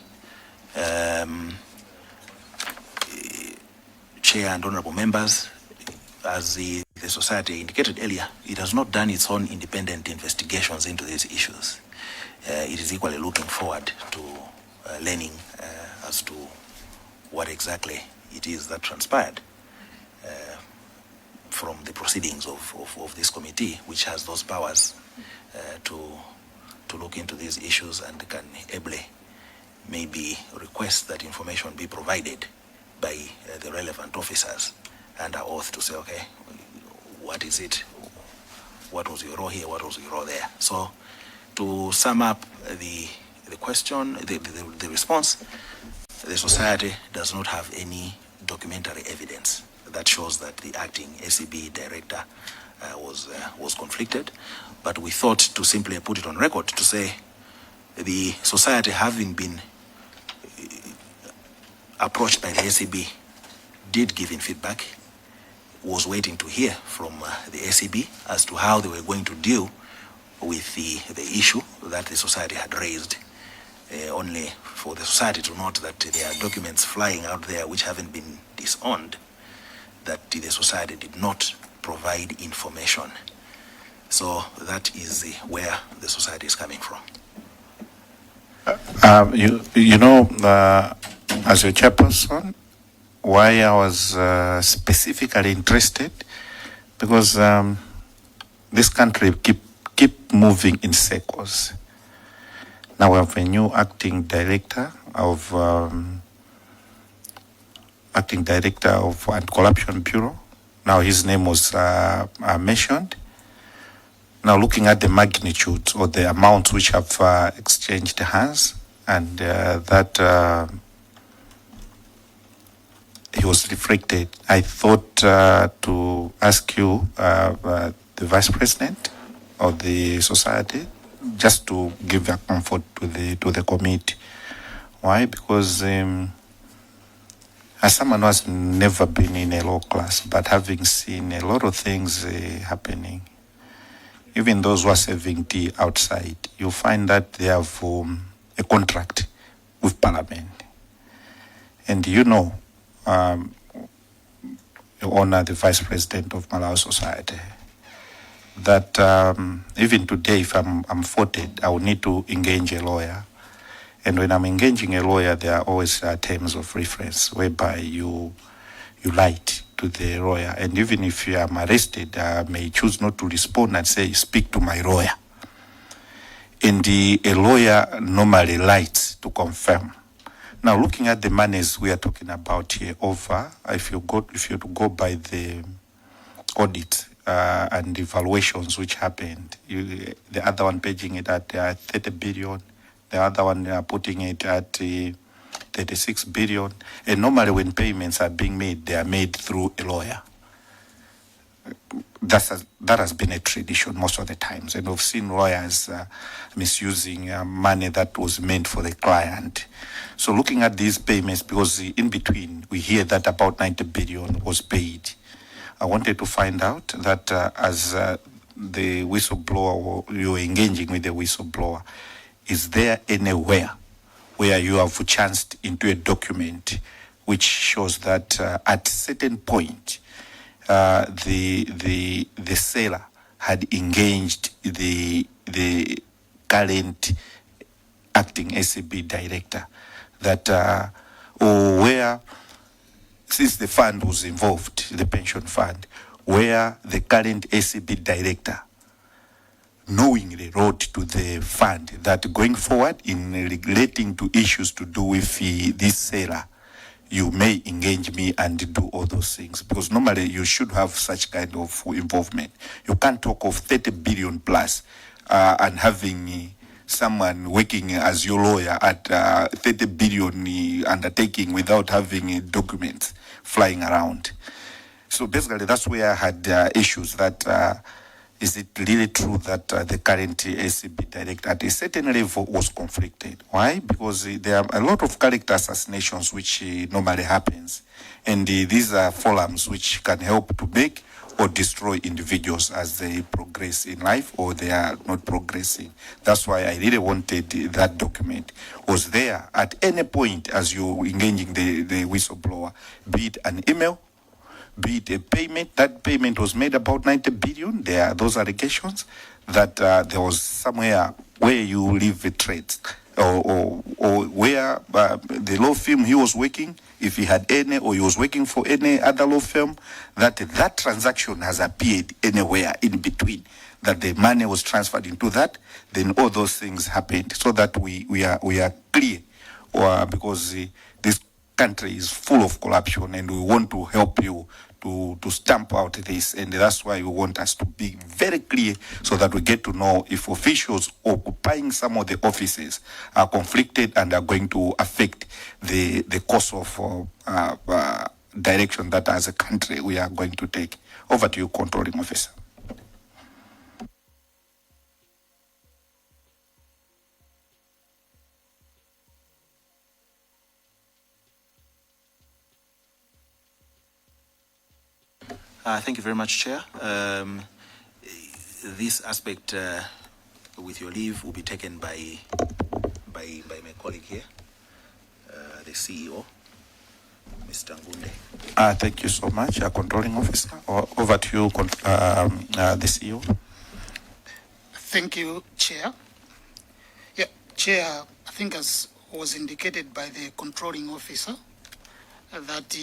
[SPEAKER 3] Chair and honorable members, as the society indicated earlier, it has not done its own independent investigations into these issues. It is equally looking forward to learning as to what exactly it is that transpired from the proceedings of this committee, which has those powers to look into these issues and can ably maybe request that information be provided by the relevant officers under oath to say, okay, what is it? What was your role here? What was your role there? So to sum up the question, the response, the society does not have any documentary evidence that shows that the acting ACB director was conflicted. But we thought to simply put it on record to say the society, having been approached by the ACB, did give in feedback, was waiting to hear from the ACB as to how they were going to deal with the issue that the society had raised, only for the society to note that there are documents flying out there which haven't been disowned, that the society did not provide information. So that is where the society is coming from.
[SPEAKER 2] You know, as your chairperson, why I was specifically interested, because this country keep moving in circles. Now we have a new acting director of Anti-Corruption Bureau. Now his name was mentioned. Now looking at the magnitude or the amounts which have exchanged hands, and that he was reflected, I thought to ask you, the Vice President of the society, just to give a comfort to the committee. Why? Because as someone who has never been in a law class, but having seen a lot of things happening, even those who are serving tea outside, you find that they have a contract with Parliament. And you know, you honor the Vice President of Malawi Society, that even today, if I'm voted, I will need to engage a lawyer. And when I'm engaging a lawyer, there are always terms of reference whereby you write to the lawyer. And even if I am arrested, I may choose not to respond and say, speak to my lawyer. And a lawyer normally writes to confirm. Now, looking at the monies we are talking about here, over, if you go by the audit and evaluations which happened, the other one paging it at 30 billion, the other one putting it at 36 billion. And normally when payments are being made, they are made through a lawyer. That has been a tradition most of the times. And we've seen lawyers misusing money that was meant for the client. So looking at these payments, because in between, we hear that about 90 billion was paid. I wanted to find out that as the whistleblower, you're engaging with the whistleblower, is there anywhere where you have chanced into a document which shows that at a certain point, the seller had engaged the current acting ACB director, that or where, since the fund was involved, the pension fund, where the current ACB director knowingly wrote to the fund that going forward in relating to issues to do with this seller, you may engage me and do all those things, because normally you should have such kind of involvement. You can't talk of 30 billion plus and having someone working as your lawyer at 30 billion undertaking without having documents flying around. So basically that's where I had issues that is it really true that the current ACB director at a certain level was conflicted? Why? Because there are a lot of character assassinations which normally happens. And these are forums which can help to make or destroy individuals as they progress in life or they are not progressing. That's why I really wanted that document was there at any point as you're engaging the whistleblower, be it an email, be it a payment. That payment was made about 90 billion. There are those allegations that there was somewhere where you leave a trade or where the law firm he was working, if he had any or he was working for any other law firm, that transaction has appeared anywhere in between, that the money was transferred into that, then all those things happened, so that we are clear, because this country is full of corruption and we want to help you to stamp out this, and that's why we want us to be very clear so that we get to know if officials occupying some of the offices are conflicted and are going to affect the course of direction that as a country we are going to take. Over to you, controlling officer.
[SPEAKER 3] Thank you very much, Chair. This aspect, with your leave, will be taken by my colleague here, the CEO, Mr. Ngunde.
[SPEAKER 2] Thank you so much, controlling officer. Over to you, the CEO.
[SPEAKER 4] Thank you, Chair. Yeah, Chair, I think as was indicated by the controlling officer, that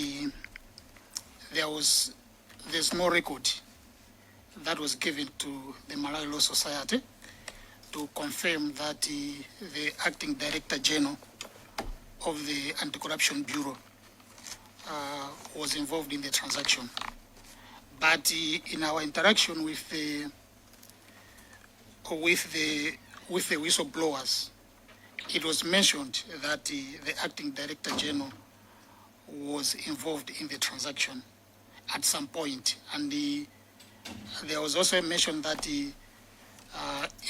[SPEAKER 4] there's no record that was given to the Malawi Law Society to confirm that the acting Director General of the Anti-Corruption Bureau was involved in the transaction. But in our interaction with the whistleblowers, it was mentioned that the acting Director General was involved in the transaction at some point, and there was also a mention that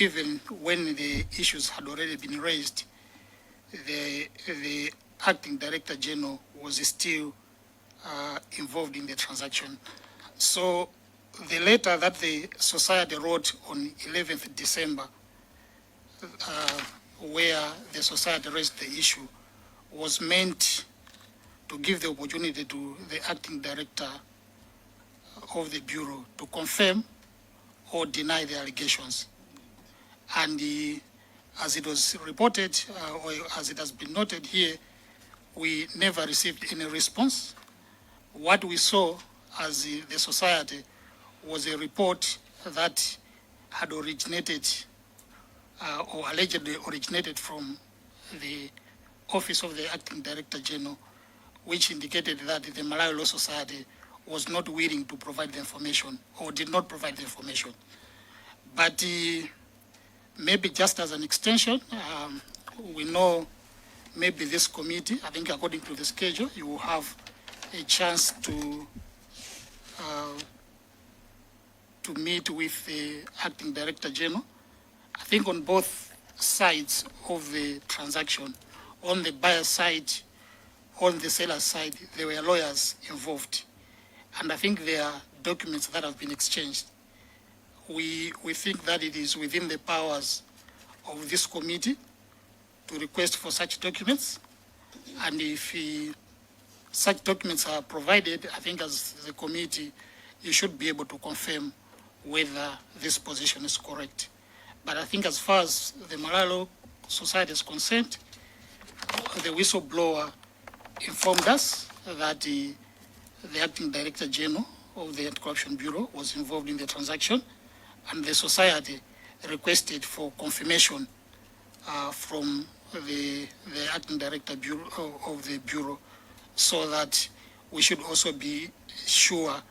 [SPEAKER 4] even when the issues had already been raised, the acting Director General was still involved in the transaction. So the letter that the society wrote on 11th December, where the society raised the issue, was meant to give the opportunity to the acting director of the Bureau to confirm or deny the allegations. And as it was reported, or as it has been noted here, we never received any response. What we saw as the society was a report that had originated or allegedly originated from the Office of the Acting Director General, which indicated that the Malawi Law Society was not willing to provide the information or did not provide the information. But maybe just as an extension, we know maybe this committee, I think according to the schedule, you will have a chance to meet with the Acting Director General. I think on both sides of the transaction, on the buyer side, on the seller side, there were lawyers involved. And I think there are documents that have been exchanged. We think that it is within the powers of this committee to request for such documents. And if such documents are provided, I think as the committee, you should be able to confirm whether this position is correct. But I think as far as the Malawi Law Society is concerned, the whistleblower informed us that the Acting Director General of the Anti-Corruption Bureau was involved in the transaction, and the society requested for confirmation from the Acting Director of the Bureau so that we should also be sure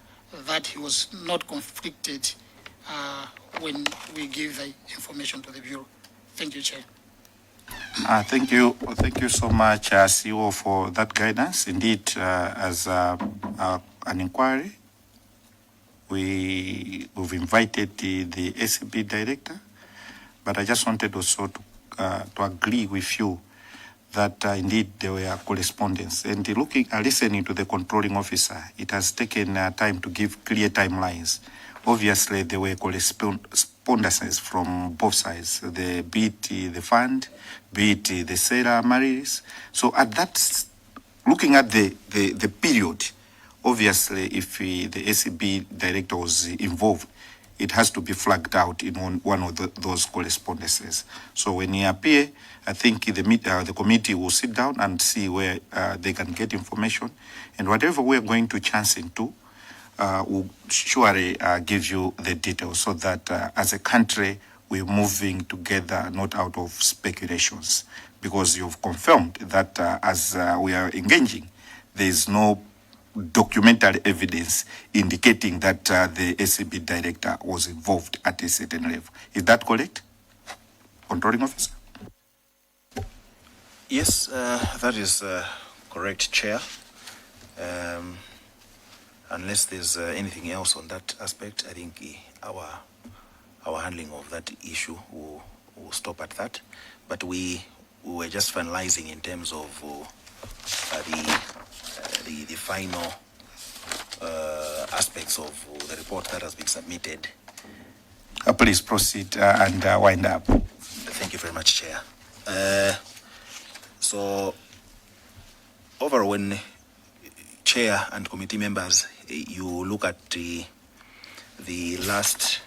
[SPEAKER 4] that he was not conflicted when we give the information to the Bureau. Thank you, Chair.
[SPEAKER 2] Thank you so much, CEO, for that guidance. Indeed, as an inquiry, we've invited the ACB director, but I just wanted also to agree with you that indeed there were correspondence. And listening to the controlling officer, it has taken time to give clear timelines. Obviously, there were correspondences from both sides, be it the fund, be it the seller, Amaryllis. So at that, looking at the period, obviously, if the ACB director was involved, it has to be flagged out in one of those correspondences. So when he appear, I think the committee will sit down and see where they can get information, and whatever we're going to chance into, will surely give you the details, so that as a country we're moving together, not out of speculations, because you've confirmed that as we are engaging, there is no documentary evidence indicating that the ACB director was involved at a certain level. Is that correct, controlling officer?
[SPEAKER 3] Yes, that is correct, Chair. Unless there's anything else on that aspect, I think our handling of that issue will stop at that. But we were just finalizing in terms of the final aspects of the report that has been submitted.
[SPEAKER 2] Please proceed and wind up.
[SPEAKER 3] Thank you very much, Chair. So, overall, when Chair and committee members, you look at the last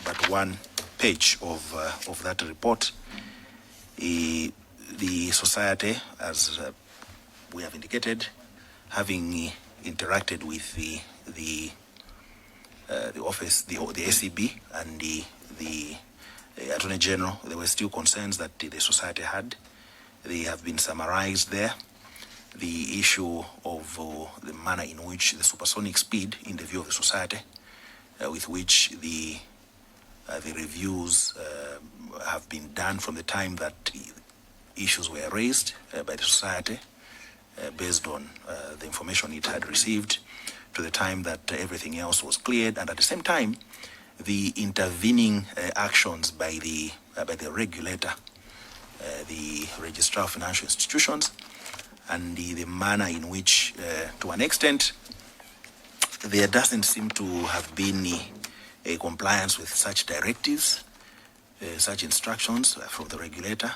[SPEAKER 3] but one page of that report, the society, as we have indicated, having interacted with the office, the ACB and the Attorney General, there were still concerns that the society had. They have been summarized there. The issue of the manner in which the supersonic speed, in the view of the society, with which the reviews have been done from the time that issues were raised by the society, based on the information it had received, to the time that everything else was cleared, and at the same time, the intervening actions by the regulator, the Registrar of Financial Institutions, and the manner in which, to an extent, there doesn't seem to have been a compliance with such directives, such instructions from the regulator.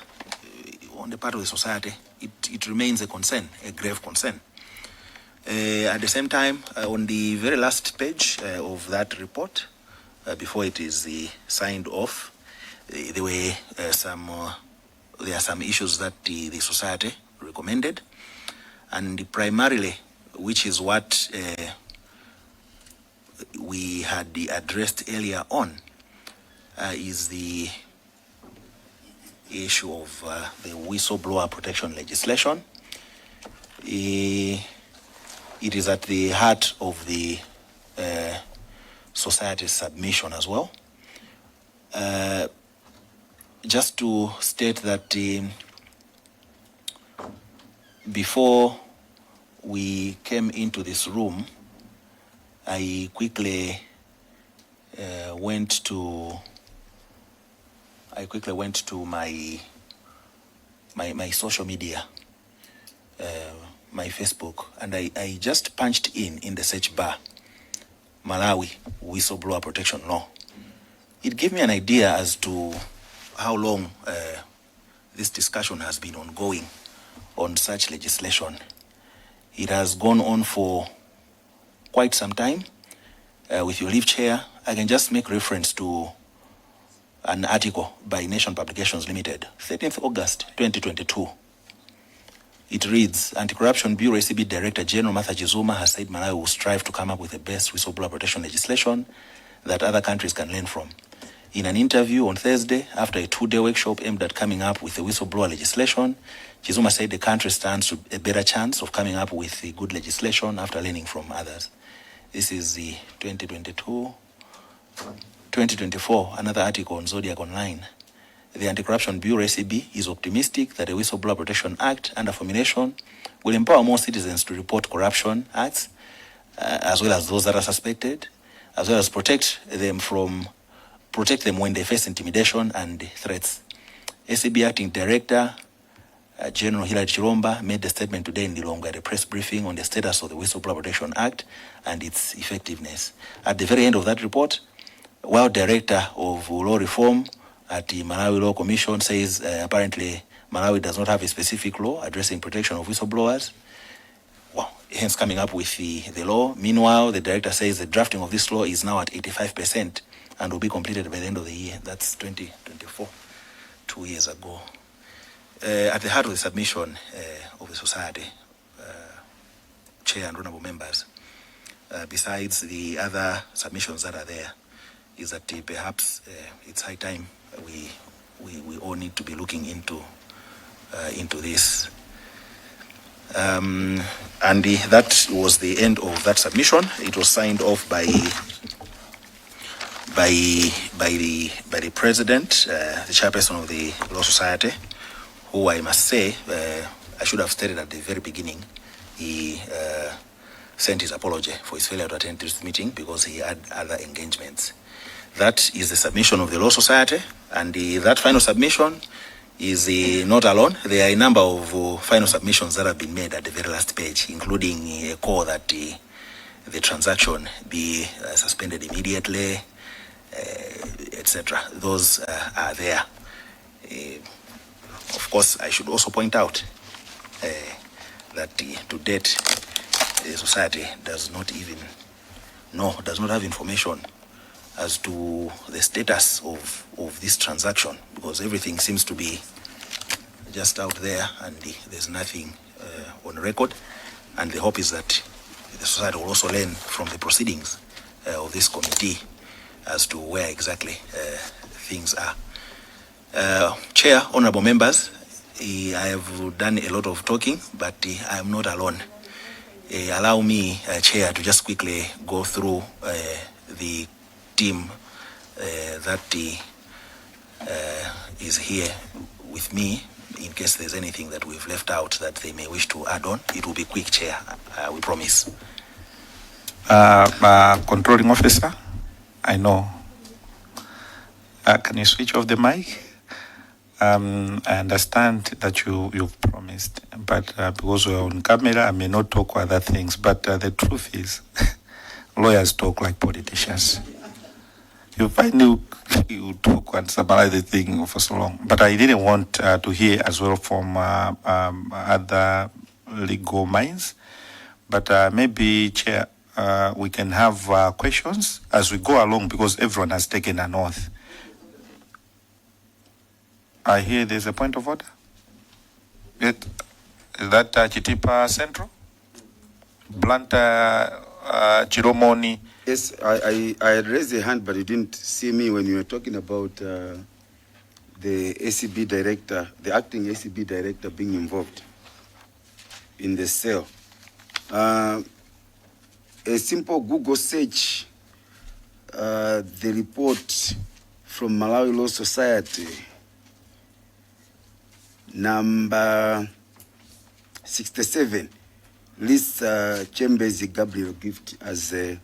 [SPEAKER 3] On the part of the society, it remains a concern, a grave concern. At the same time, on the very last page of that report, before it is signed off, there are some issues that the society recommended, and primarily, which is what we had addressed earlier on, is the issue of the whistleblower protection legislation. It is at the heart of the society's submission as well. Just to state that before we came into this room, I quickly went to my social media, my Facebook, and I just punched in the search bar, Malawi Whistleblower Protection Law. It gave me an idea as to how long this discussion has been ongoing on such legislation. It has gone on for quite some time. With your leave, Chair, I can just make reference to an article by Nation Publications Limited, 13th August 2022. It reads, Anti-Corruption Bureau ACB Director General Martha Jizuma has said Malawi will strive to come up with the best whistleblower protection legislation that other countries can learn from. In an interview on Thursday, after a 2-day workshop aimed at coming up with the whistleblower legislation, Chizuma said the country stands to a better chance of coming up with the good legislation after learning from others. This is the 2024, another article on Zodiac Online. The Anti-Corruption Bureau, ACB, is optimistic that the Whistleblower Protection Act under formulation will empower more citizens to report corruption acts, as well as those that are suspected, as well as protect them when they face intimidation and threats. ACB Acting Director General Hilary Chiromba made the statement today in Lilongwe at a press briefing on the status of the Whistleblower Protection Act and its effectiveness. At the very end of that report, while Director of Law Reform at the Malawi Law Commission says apparently Malawi does not have a specific law addressing protection of whistleblowers, hence coming up with the law. Meanwhile, the director says the drafting of this law is now at 85% and will be completed by the end of the year. That's 2024, 2 years ago. At the heart of the submission of the society, Chair and honorable members, besides the other submissions that are there, is that perhaps it's high time we all need to be looking into this. And that was the end of that submission. It was signed off by the president, the chairperson of the Law Society, who I must say, I should have stated at the very beginning, he sent his apology for his failure to attend this meeting because he had other engagements. That is the submission of the Law Society, and that final submission is not alone. There are a number of final submissions that have been made at the very last page, including a call that the transaction be suspended immediately, etc. Those are there. Of course, I should also point out that to date, the society does not have information as to the status of this transaction, because everything seems to be just out there and there's nothing on record. And the hope is that the society will also learn from the proceedings of this committee as to where exactly things are. Chair, honorable members, I have done a lot of talking, but I am not alone. Allow me, Chair, to just quickly go through the team that is here with me, in case there's anything that we've left out that they may wish to add on. It will be quick, Chair, we promise.
[SPEAKER 2] Controlling officer, I know. Can you switch off the mic? I understand that you've promised, but because we're on camera, I may not talk other things. But the truth is, lawyers talk like politicians. You find you talk and summarize the thing for so long. But I didn't want to hear as well from other legal minds. But maybe, Chair, we can have questions as we go along, because everyone has taken an oath. I hear there's a point of order. Is that Chitipa Central? Blanta Chiromoni?
[SPEAKER 5] Yes, I had raised a hand, but you didn't see me when you were talking about the ACB director, the acting ACB director being involved in the sale. A simple Google search, the report from Malawi Law Society, number 67, lists Chambers Gabriel Gift as a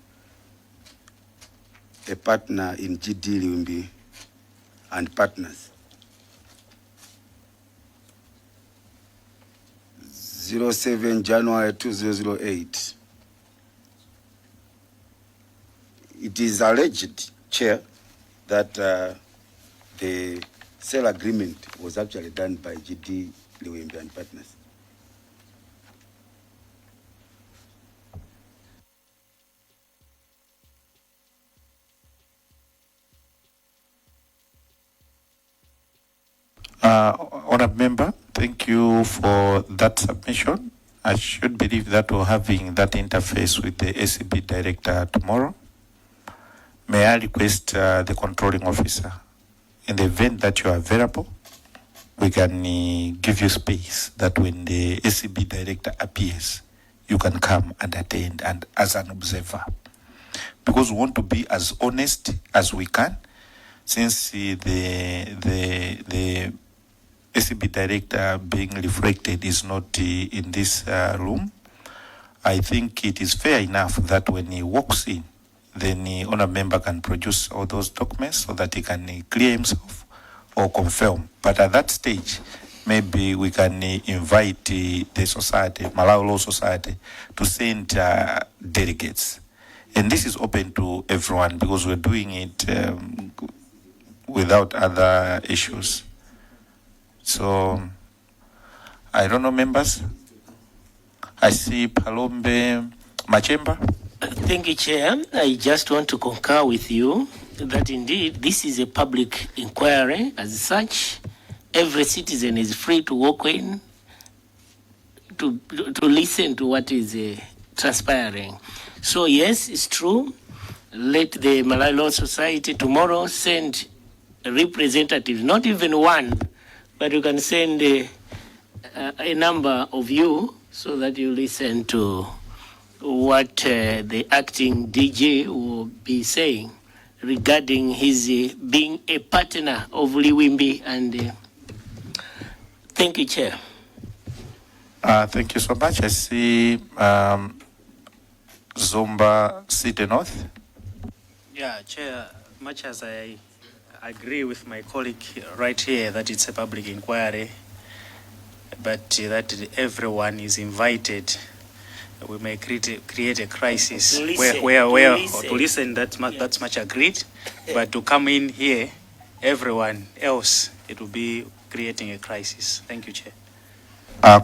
[SPEAKER 5] partner in GD Liwimbi and Partners. 07 January 2008. It is alleged, Chair, that the sale agreement was actually done by GD Liwimbi and Partners.
[SPEAKER 2] Honourable Member, thank you for that submission. I should believe that we're having that interface with the ACB Director tomorrow. may I request the controlling officer, in the event that you are available, we can give you space that when the SCB director appears, you can come and attend and as an observer. Because we want to be as honest as we can, since the SCB director being reflected is not in this room. I think it is fair enough that when he walks in, then the honor member can produce all those documents so that he can clear himself or confirm. But at that stage, maybe we can invite the society, Malawi Law Society, to send delegates. And this is open to everyone because we're doing it without other issues. So, I don't know, members. I see Palombe Machemba.
[SPEAKER 6] Thank you, Chair. I just want to concur with you that indeed this is a public inquiry as such. Every citizen is free to walk in to listen to what is transpiring. So yes, it's true. Let the Malawi Law Society tomorrow send a representative, not even one, but you can send a number of you so that you listen to what the acting DG will be saying regarding his being a partner of Liwimbi. And thank you, Chair.
[SPEAKER 2] Thank you so much. I see Zomba City North.
[SPEAKER 7] Yeah, Chair, much as I agree with my colleague right here that it's a public inquiry, but that everyone is invited, we may create a crisis
[SPEAKER 6] To
[SPEAKER 7] listen, that's much agreed, but to come in here, everyone else, it will be creating a crisis. Thank you, Chair.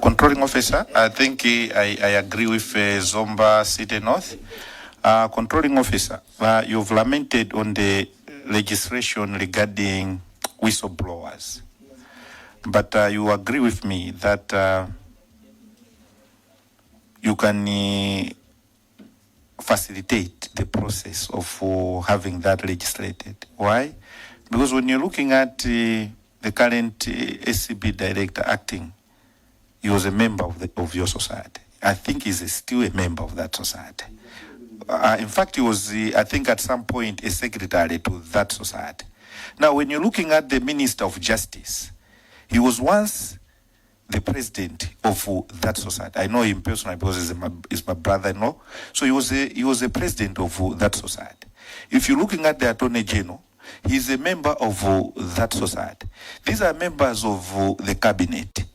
[SPEAKER 2] Controlling officer, I think I agree with Zomba City North. Controlling officer, you've lamented on the legislation regarding whistleblowers, but you agree with me that you can facilitate the process of having that legislated. Why? Because when you're looking at the current SCB director acting, he was a member of your society. I think he's still a member of that society. In fact, he was, I think at some point, a secretary to that society. Now, when you're looking at the Minister of Justice, he was once the president of that society. I know him personally because he's my brother-in-law. So he was a president of that society. If you're looking at the Attorney General, he's a member of that society. These are members of the cabinet.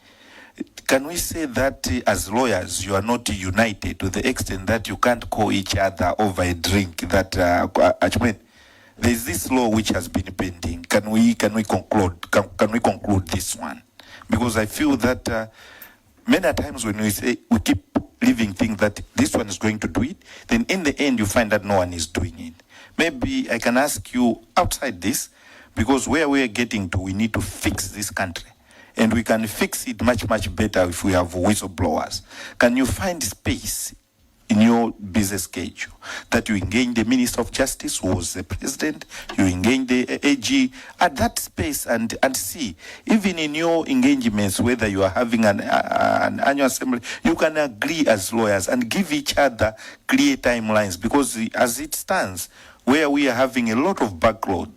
[SPEAKER 2] Can we say that as lawyers, you are not united to the extent that you can't call each other over a drink? That there is this law which has been pending. Can we conclude? Can we conclude this one? Because I feel that many times when we say we keep leaving things that this one is going to do it, then in the end you find that no one is doing it. Maybe I can ask you outside this, because where we are getting to, we need to fix this country. And we can fix it much, much better if we have whistleblowers. Can you find space in your business schedule that you engage the Minister of Justice, who was the president, you engage the AG at that space and see, even in your engagements, whether you are having an annual assembly, you can agree as lawyers and give each other clear timelines, because as it stands, where we are having a lot of backload,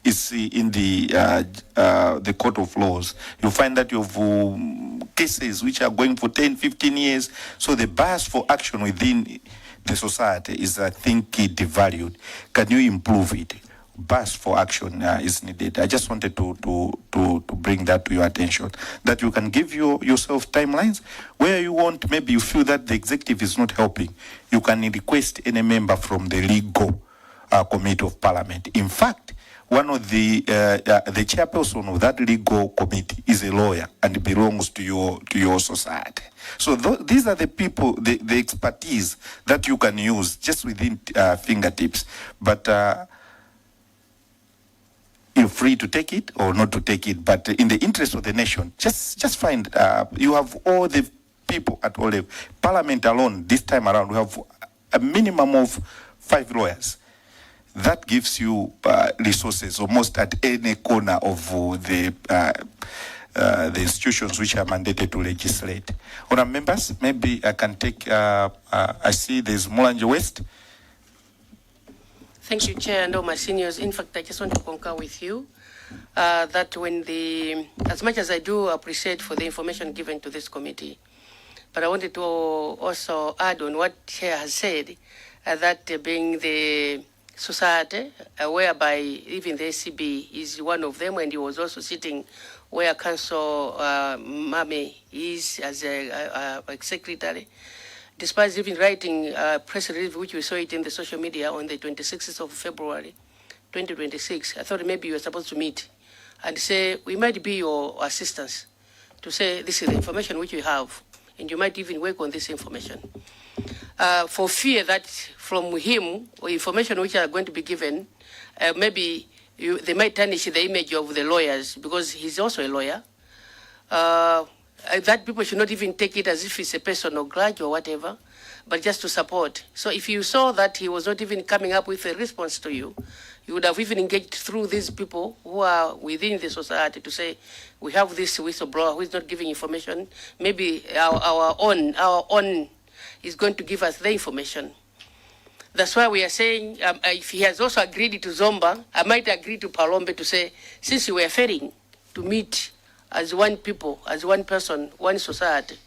[SPEAKER 2] is in the court of laws. You find that you have cases which are going for 10, 15 years. So the bias for action within the society is, I think, devalued. Can you improve it? Bias for action is needed. I just wanted to bring that to your attention, that you can give yourself timelines where you want. Maybe you feel that the executive is not helping. You can request any member from the legal committee of parliament. In fact, one of the chairperson of that legal committee is a lawyer and belongs to your society. So these are the people, the expertise that you can use just within fingertips. But you're free to take it or not to take it. But in the interest of the nation, just find you have all the people at all levels. Parliament alone, this time around, we have a minimum of 5 lawyers. that gives you resources almost at any corner of the institutions which are mandated to legislate. Honourable members, maybe I can take, I see there's Mulanje West.
[SPEAKER 8] Thank you, Chair, and all my seniors. In fact, I just want to concur with you that as much as I do appreciate for the information given to this committee, but I wanted to also add on what Chair has said, that being the society, whereby even the ACB is one of them, and he was also sitting where Council Mame is as a secretary. Despite even writing a press release, which we saw it in the social media on the 26th of February, 2026, I thought maybe you were supposed to meet and say, we might be your assistants to say, this is the information which you have, and you might even work on this information. For fear that from him, or information which are going to be given, maybe they might tarnish the image of the lawyers, because he's also a lawyer. That people should not even take it as if it's a personal grudge or whatever, but just to support. So if you saw that he was not even coming up with a response to you, you would have even engaged through these people who are within the society to say, we have this whistleblower who is not giving information. Maybe our own is going to give us the information. That's why we are saying, if he has also agreed to Zomba, I might agree to Palombe to say, since we are failing to meet as one people, as one person, one society,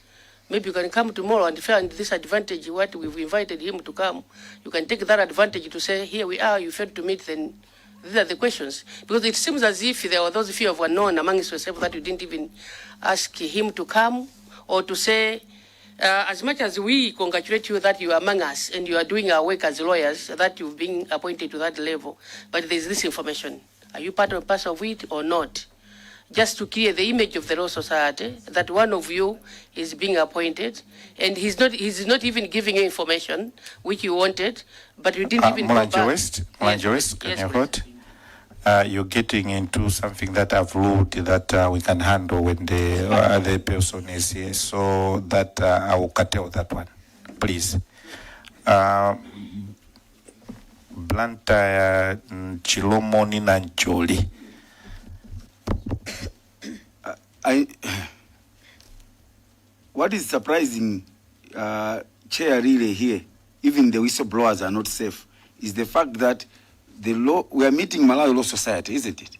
[SPEAKER 8] maybe you can come tomorrow and find this advantage, what we've invited him to come. You can take that advantage to say, here we are, you failed to meet, then these are the questions. Because it seems as if there were those few of unknown amongst yourself that you didn't even ask him to come, or to say, as much as we congratulate you that you are among us and you are doing our work as lawyers, that you've been appointed to that level, but there's this information. Are you part and parcel of it or not? Just to clear the image of the Law Society that one of you is being appointed, and he's not even giving you information which you wanted, but you didn't even go back.
[SPEAKER 2] Mulanje West, can you hold? You're getting into something that I've ruled that we can handle when the other person is here, so that I will curtail that one, please. Blantyre Chilomoni Nanjoli.
[SPEAKER 5] What is surprising, Chair, really here, even the whistleblowers are not safe, is the fact that the law, we are meeting Malawi Law Society, isn't it?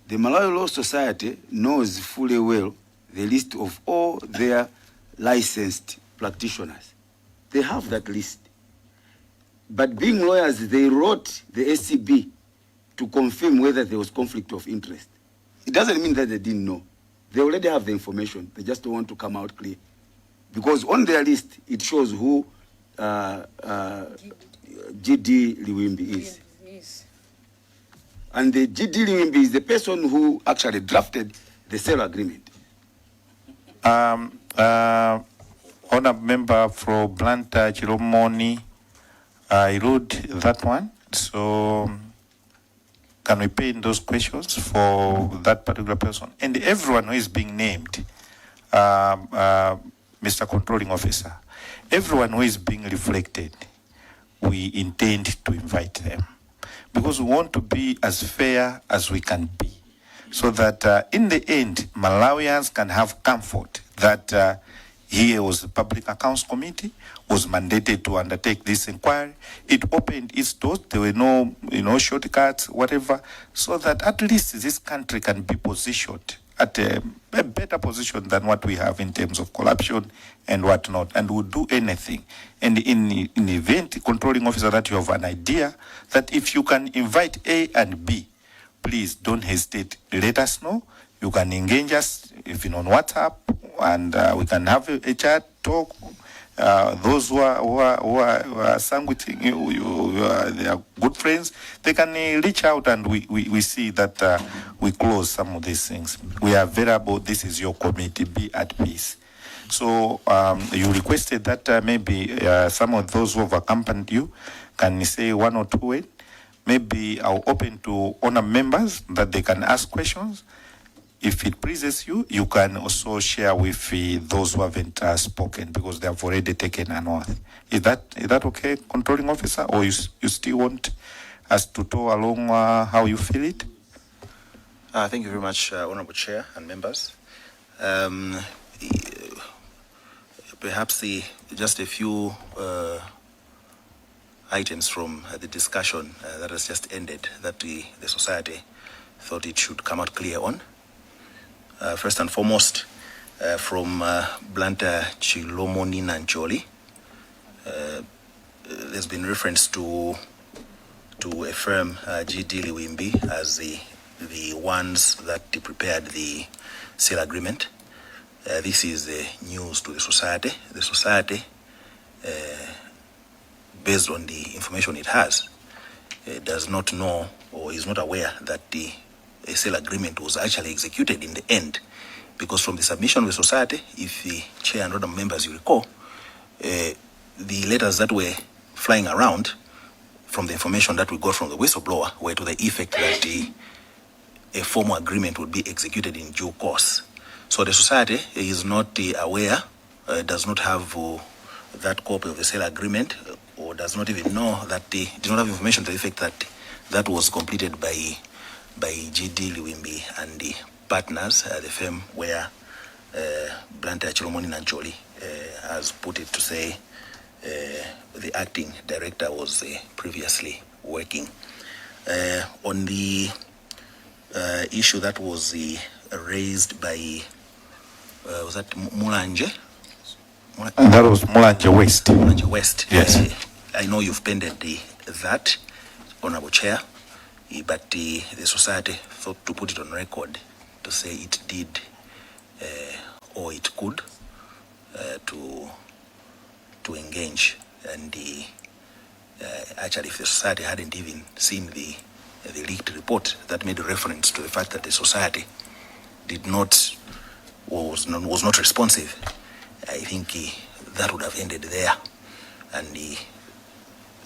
[SPEAKER 5] The Malawi Law Society knows fully well the list of all their licensed practitioners. They have that list. But being lawyers, they wrote the ACB to confirm whether there was conflict of interest. It doesn't mean that they didn't know. They already have the information. They just don't want to come out clear. Because on their list, it shows who GD Liwimbi is. Yes. And the GD Liwimbi is the person who actually drafted the sale agreement.
[SPEAKER 2] Honourable member for Blantyre Chilomoni, I wrote that one. So can we pay in those questions for that particular person? And everyone who is being named, Mr. Controlling Officer, everyone who is being reflected, we intend to invite them. Because we want to be as fair as we can be. So that in the end, Malawians can have comfort that here was the Public Accounts Committee, was mandated to undertake this inquiry. It opened its doors. There were no, shortcuts, whatever, so that at least this country can be positioned at a better position than what we have in terms of corruption and whatnot, and would do anything. And in the event, Controlling Officer, that you have an idea that if you can invite A and B, please don't hesitate. Let us know. You can engage us even on WhatsApp, and we can have a chat, talk. Those who are sandwiching, they are good friends, they can reach out, and we see that we close some of these things. We are available. This is your committee. Be at peace. So you requested that maybe some of those who have accompanied you can say one or two words. Maybe I'll open to honor members that they can ask questions. If it pleases you, you can also share with those who haven't spoken, because they have already taken an oath. Is that okay, Controlling Officer, or you still want as to tow along how you feel it?
[SPEAKER 3] Thank you very much, Honorable Chair and members. Perhaps just a few items from the discussion that has just ended that the society thought it should come out clear on. First and foremost, from Blantyre Chilomoni Nancholi, there's been reference to a firm, GD Liwimbi, as the ones that prepared the sale agreement. This is news to the society. The society, based on the information it has, does not know or is not aware that the sale agreement was actually executed in the end. Because from the submission of the society, if the chair and other members you recall, the letters that were flying around from the information that we got from the whistleblower were to the effect that a formal agreement would be executed in due course. So the society is not aware, does not have that copy of the sale agreement, or does not even know that did not have information to the effect that that was completed by GD Liwimbi and the partners, the firm where Blantyre Chilomoni Nancholi has put it to say the acting director was previously working. On the issue that was raised by, was that Mulanje?
[SPEAKER 2] That was Mulanje West.
[SPEAKER 3] Mulanje West.
[SPEAKER 2] Yes.
[SPEAKER 3] I know you've pended that, Honorable Chair, but the society thought to put it on record to say it did or it could to engage. And actually, if the society hadn't even seen the leaked report that made reference to the fact that the society was not responsive, I think that would have ended there, and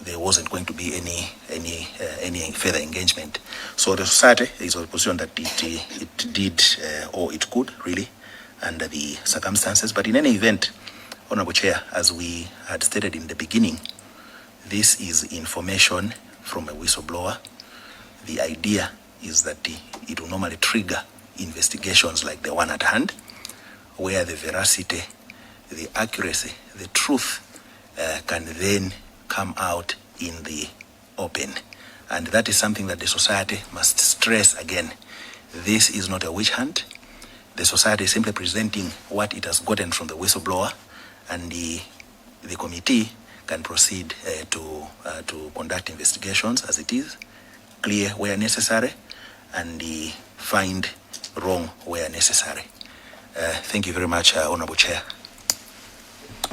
[SPEAKER 3] there wasn't going to be any further engagement. So the society is of the position that it did or it could really under the circumstances. But in any event, Honorable Chair, as we had stated in the beginning, this is information from a whistleblower. The idea is that it will normally trigger investigations like the one at hand, where the veracity, the accuracy, the truth can then come out in the open. And that is something that the society must stress again. This is not a witch hunt. The society is simply presenting what it has gotten from the whistleblower, and the committee can proceed to conduct investigations as it is, clear where necessary, and find wrong where necessary. Thank you very much, Honorable Chair.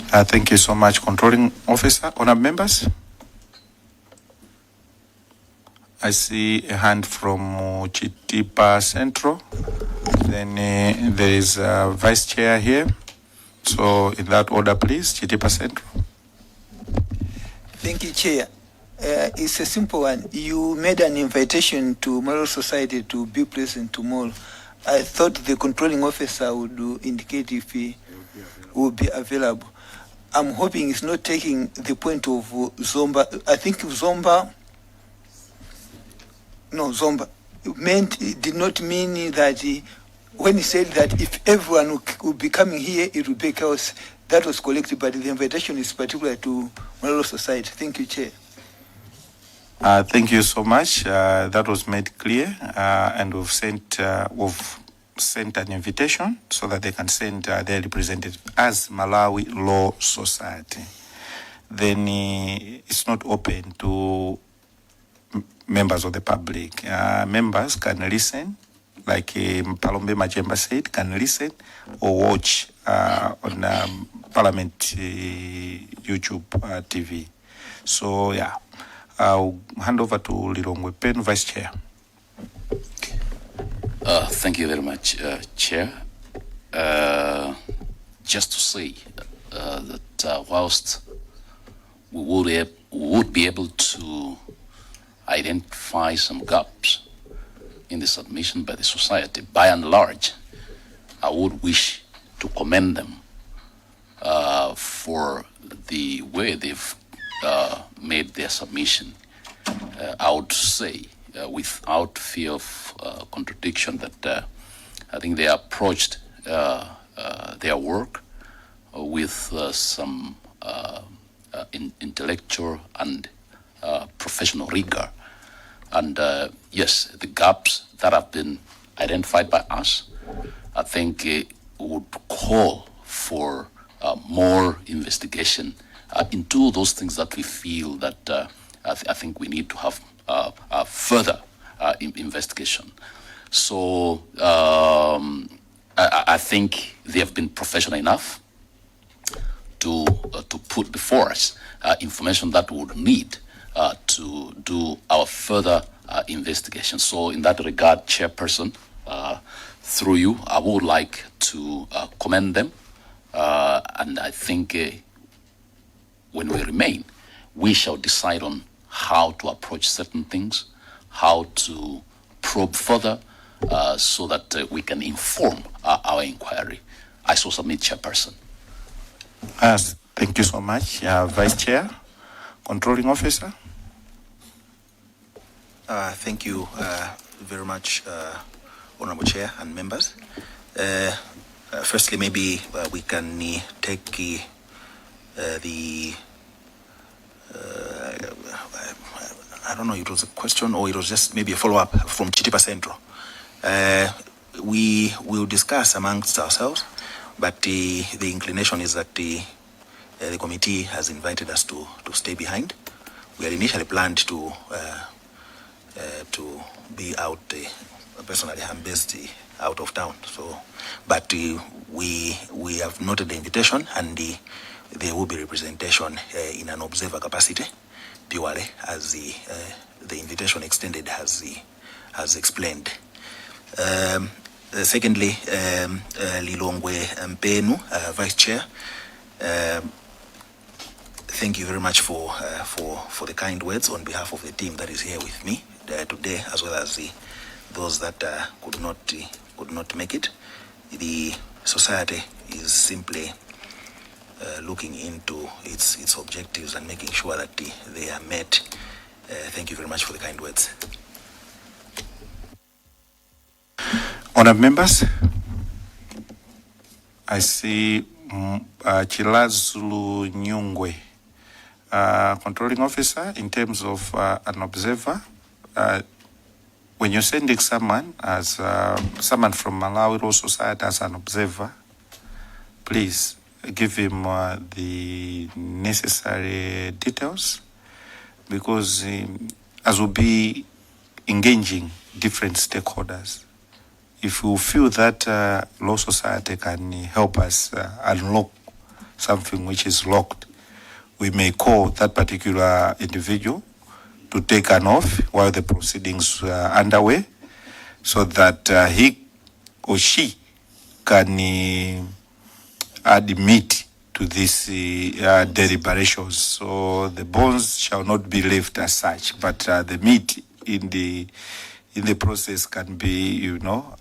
[SPEAKER 2] Thank you so much, Controlling Officer. Honourable members, I see a hand from Chitipa Central. Then there is a Vice Chair here. So in that order, please, Chitipa Central.
[SPEAKER 9] Thank you, Chair. It's a simple one. You made an invitation to Malawi Society to be present tomorrow. I thought the Controlling Officer would indicate if he would be available. I'm hoping it's not taking the point of Zomba. I think Zomba it did not mean that when he said that if everyone would be coming here, it would be chaos. That was collective, but the invitation is particular to Malawi Society. Thank you, Chair.
[SPEAKER 2] Thank you so much. That was made clear, and we've sent an invitation so that they can send their representative as Malawi Law Society. Then it's not open to members of the public. Members can listen, like Palombe Majemba said, can listen or watch on Parliament YouTube TV. So yeah, I'll hand over to Lilongwe Pen, Vice Chair.
[SPEAKER 10] Thank you very much, Chair. Just to say that whilst we would be able to identify some gaps in the submission by the society, by and large, I would wish to commend them for the way they've made their submission I would say, without fear of contradiction, that I think they approached their work with some intellectual and professional rigor. And yes, the gaps that have been identified by us, I think would call for more investigation into those things that we feel that I think we need to have further investigation. So I think they have been professional enough to put before us information that we would need to do our further investigation. So in that regard, Chairperson, through you, I would like to commend them. And I think when we remain, we shall decide on how to approach certain things, how to probe further, so that we can inform our inquiry. I so submit, Chairperson.
[SPEAKER 2] Thank you so much, Vice Chair. Controlling Officer.
[SPEAKER 3] Thank you very much, Honorable Chair and members. Firstly, maybe we can take the I don't know, it was a question or it was just maybe a follow-up from Chitipa Central. We will discuss amongst ourselves, but the inclination is that the committee has invited us to stay behind. We had initially planned to be out, personally I'm based out of town, so, but we have noted the invitation, and there will be representation in an observer capacity, purely as the invitation extended has explained. Secondly, Lilongwe Mpenu, Vice Chair, thank you very much for the kind words on behalf of the team that is here with me today, as well as those that could not make it. The society is simply looking into its objectives and making sure that they are met. Thank you very much for the kind words.
[SPEAKER 2] Honored members, I see Chilazulu Nyungwe, Controlling Officer. In terms of an observer, when you're sending someone as someone from Malawi Law Society as an observer, please give him the necessary details, because as we'll be engaging different stakeholders, if you feel that Law Society can help us unlock something which is locked, we may call that particular individual to take an oath while the proceedings are underway, so that he or she can add meat to these deliberations. So the bones shall not be left as such, but the meat in the process can be,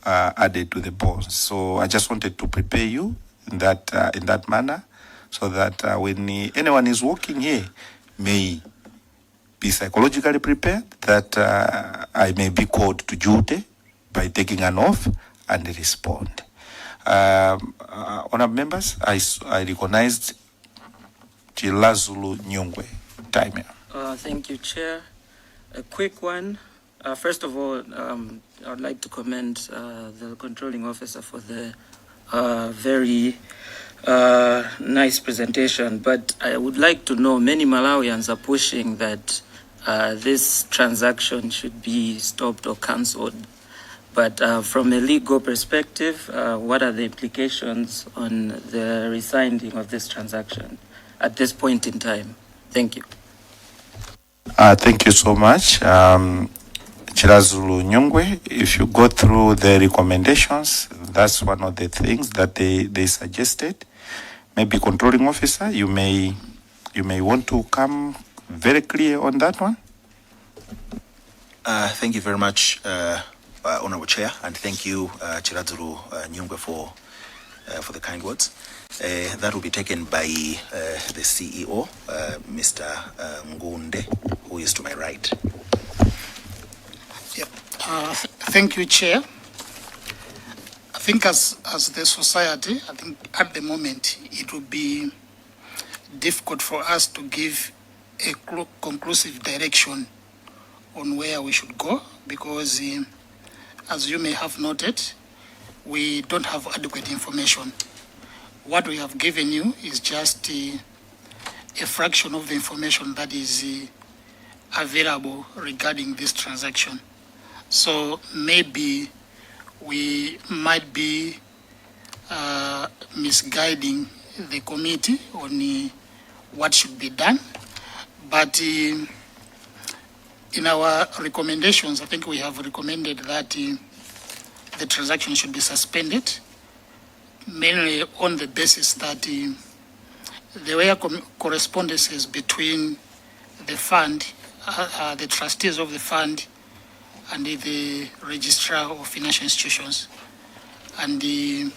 [SPEAKER 2] added to the bones. So I just wanted to prepare you in that manner, so that when anyone is walking here, may be psychologically prepared that I may be called to duty by taking an oath and respond. Honourable members, I recognized Chilazulu Nyungwe. Time.
[SPEAKER 11] Thank you, Chair. A quick one. First of all, I would like to commend the controlling officer for the very nice presentation. But I would like to know, many Malawians are pushing that this transaction should be stopped or cancelled. But from a legal perspective, what are the implications on the resigning of this transaction at this point in time? Thank you.
[SPEAKER 2] Thank you so much. Chilazulu Nyungwe, if you go through the recommendations, that's one of the things that they suggested. Maybe controlling officer, you may want to come very clear on that one.
[SPEAKER 3] Thank you very much, Honorable Chair, and thank you, Chilazulu Nyungwe, for the kind words. That will be taken by the CEO, Mr. Ngunde, who is to my right.
[SPEAKER 4] Thank you, Chair. I think as the society, I think at the moment it would be difficult for us to give a conclusive direction on where we should go because, as you may have noted, we don't have adequate information. What we have given you is just a fraction of the information that is available regarding this transaction. So maybe we might be misguiding the committee on what should be done. But in our recommendations, I think we have recommended that the transaction should be suspended, mainly on the basis that there were correspondences between the fund, the trustees of the fund, and the registrar of financial institutions. And the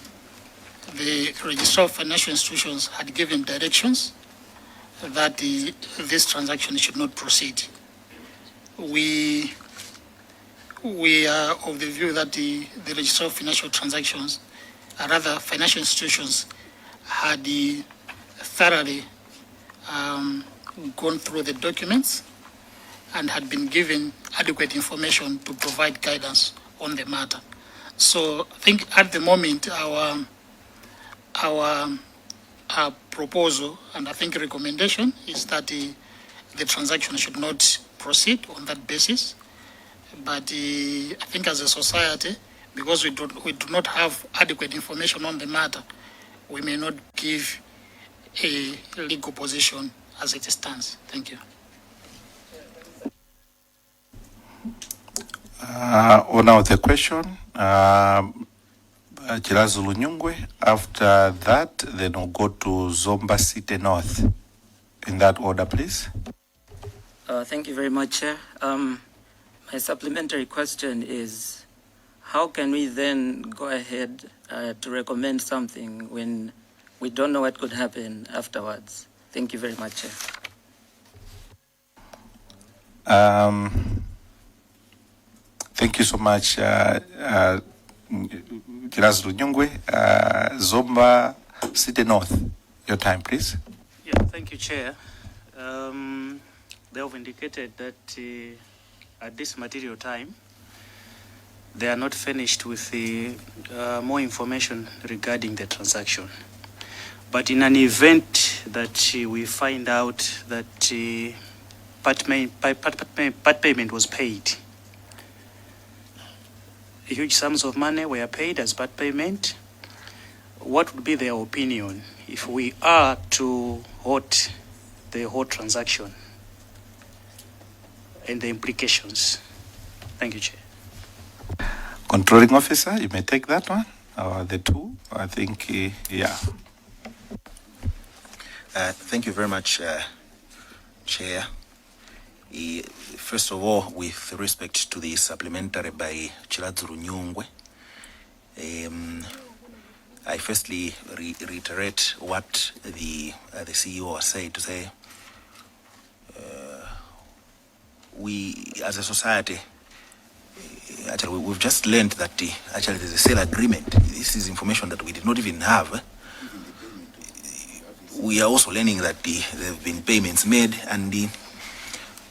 [SPEAKER 4] registrar of financial institutions had given directions that this transaction should not proceed. We are of the view that the registrar of financial transactions, or rather financial institutions, had thoroughly gone through the documents and had been given adequate information to provide guidance on the matter. So I think at the moment our proposal and I think recommendation is that the transaction should not proceed on that basis. But I think as a society, because we do not have adequate information on the matter, we may not give a legal position as it stands. Thank you.
[SPEAKER 2] On now the question, Chirazulu Nyungwe. After that, then we'll go to Zomba City North. In that order, please.
[SPEAKER 11] Thank you very much, Chair. My supplementary question is, how can we then go ahead to recommend something when we don't know what could happen afterwards? Thank you very much, Chair.
[SPEAKER 2] Thank you so much, Chirazulu Nyungwe. Zomba City North, your time, please.
[SPEAKER 7] Yeah, thank you, Chair. They have indicated that at this material time, they are not finished with more information regarding the transaction. But in an event that we find out that part payment was paid, huge sums of money were paid as part payment, what would be their opinion if we are to halt the whole transaction and the implications? Thank you, Chair.
[SPEAKER 2] Controlling officer, you may take that one, or the two, I think, yeah.
[SPEAKER 3] Thank you very much, Chair. First of all, with respect to the supplementary by Chirazulu Nyungwe, I firstly reiterate what the CEO said to say, we as a society, actually we've just learned that actually there's a sale agreement. This is information that we did not even have. We are also learning that there have been payments made, and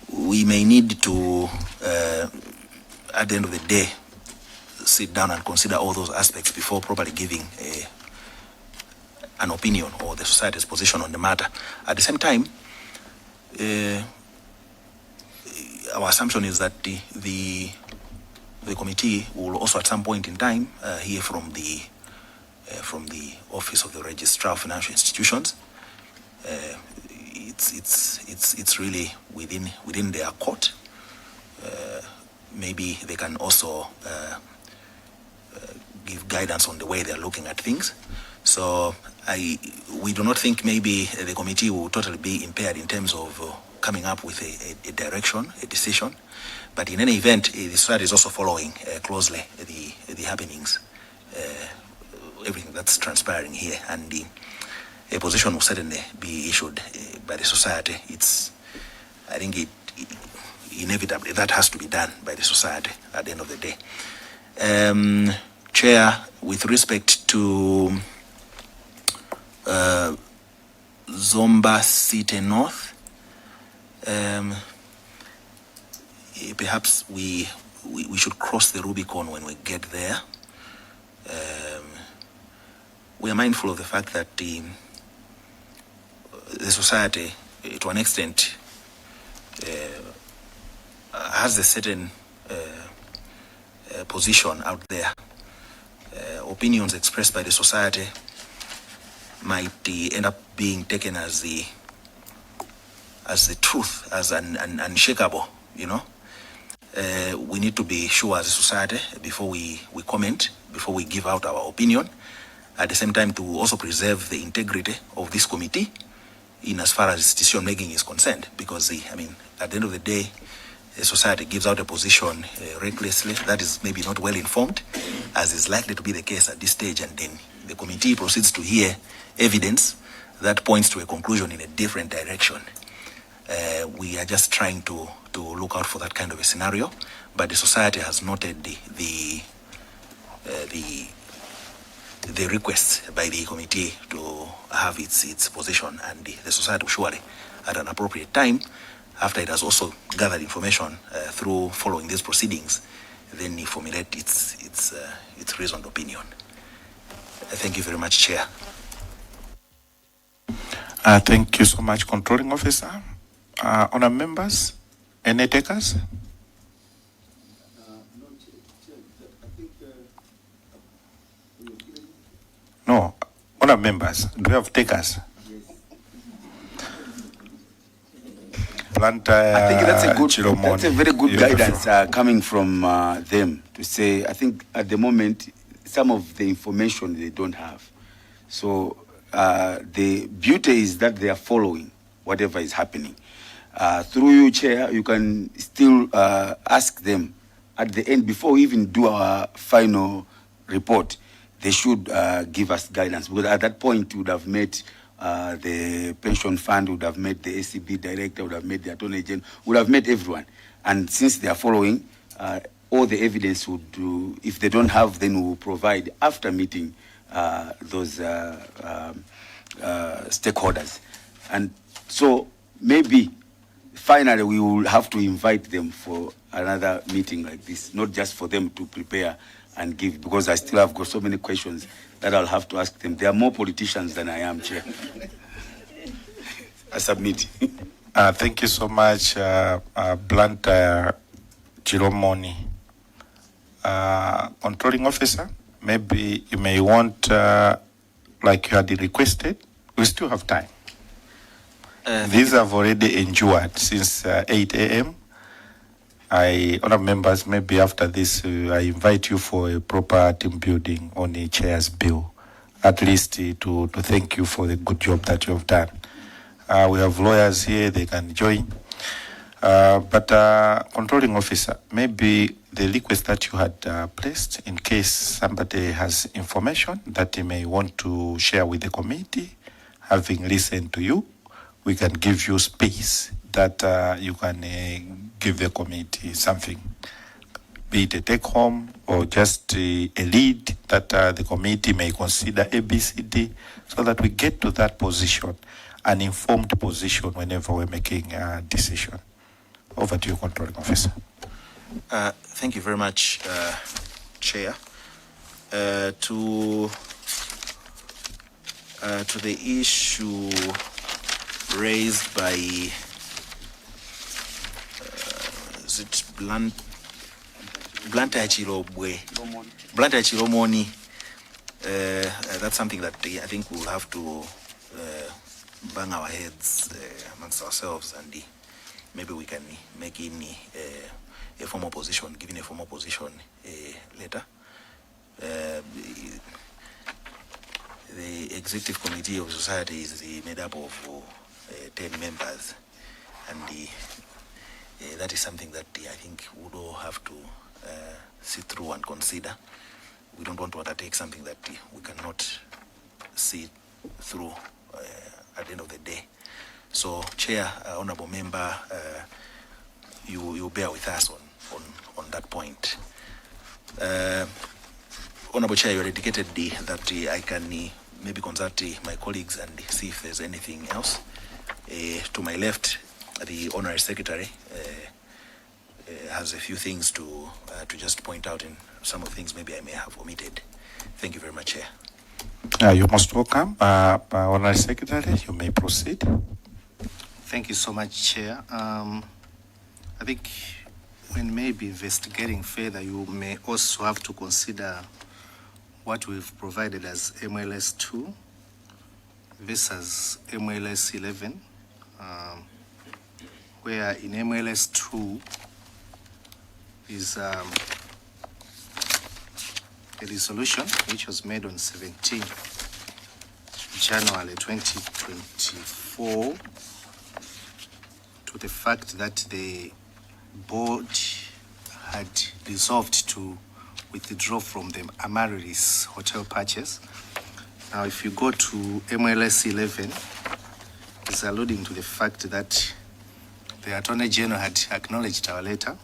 [SPEAKER 3] we may need to, at the end of the day, sit down and consider all those aspects before properly giving an opinion or the society's position on the matter. At the same time, our assumption is that the committee will also at some point in time hear from the Office of the Registrar of Financial Institutions. It's really within their court. Maybe they can also give guidance on the way they're looking at things. So we do not think maybe the committee will totally be impaired in terms of coming up with a direction, a decision. But in any event, the society is also following closely the happenings, everything that's transpiring here, and a position will certainly be issued by the society. I think inevitably that has to be done by the society at the end of the day. Chair, with respect to Zomba City North, perhaps we should cross the Rubicon when we get there. We are mindful of the fact that the society, to an extent, has a certain position out there. Opinions expressed by the society might end up being taken as the truth, as an unshakable, you know. We need to be sure as a society before we comment, before we give out our opinion. At the same time, to also preserve the integrity of this committee in as far as decision making is concerned, because at the end of the day, the society gives out a position recklessly that is maybe not well informed, as is likely to be the case at this stage, and then the committee proceeds to hear evidence that points to a conclusion in a different direction. We are just trying to look out for that kind of a scenario, but the society has noted the request by the committee to have its position, and the society will surely, at an appropriate time, after it has also gathered information through following these proceedings, then formulate its reasoned opinion. Thank you very much, Chair.
[SPEAKER 2] Thank you so much, Controlling Officer. Honour members, any takers? No. Honour members, do we have takers?
[SPEAKER 5] I think that's a very good guidance coming from them to say, I think at the moment, some of the information they don't have. So the beauty is that they are following whatever is happening. Through you, Chair, you can still ask them at the end, before we even do our final report, they should give us guidance, because at that point we would have met the pension fund, would have met the ACB director, would have met the attorney general, would have met everyone. And since they are following, all the evidence would do. If they don't have, then we will provide after meeting those stakeholders. And so maybe finally we will have to invite them for another meeting like this, not just for them to prepare and give, because I still have got so many questions that I'll have to ask them. They are more politicians than I am, Chair. I submit.
[SPEAKER 2] Thank you so much, Blantyre Chiromoni. Controlling Officer, maybe you may want, like you had requested, we still have time. These have already endured since 8 a.m. Honour members, maybe after this, I invite you for a proper team building on the chair's bill, at least to thank you for the good job that you have done. We have lawyers here, they can join. But Controlling Officer, maybe the request that you had placed, in case somebody has information that he may want to share with the committee, having listened to you, we can give you space that you can give the committee something, be it a take home or just a lead that the committee may consider ABCD, so that we get to that position, an informed position whenever we're making a decision. Over to you, Controlling Officer.
[SPEAKER 3] Thank you very much, Chair. To the issue raised by is it Blantyre Chiromoni, that's something that I think we'll have to bang our heads amongst ourselves, and maybe we can make in a formal position, giving a formal position later. The executive committee of society is made up of 10 members, and that is something that I think we would all have to sit through and consider. We don't want to undertake something that we cannot see through at the end of the day. So, Chair, Honourable Member, you bear with us on that point. Honorable Chair, you indicated that I can maybe consult my colleagues and see if there's anything else. To my left, the Honorary Secretary has a few things to just point out, and some of the things maybe I may have omitted. Thank you very much, Chair.
[SPEAKER 2] You're most welcome. Honorary Secretary, you may proceed.
[SPEAKER 12] Thank you so much, Chair. I think when maybe investigating further, you may also have to consider what we've provided as MLS 2 versus MLS 11, where in MLS 2 is a resolution which was made on 17 January 2024 to the fact that the board had resolved to withdraw from the Amaryllis hotel purchase. Now, if you go to MLS 11, it's alluding to the fact that the Attorney General had acknowledged our letter,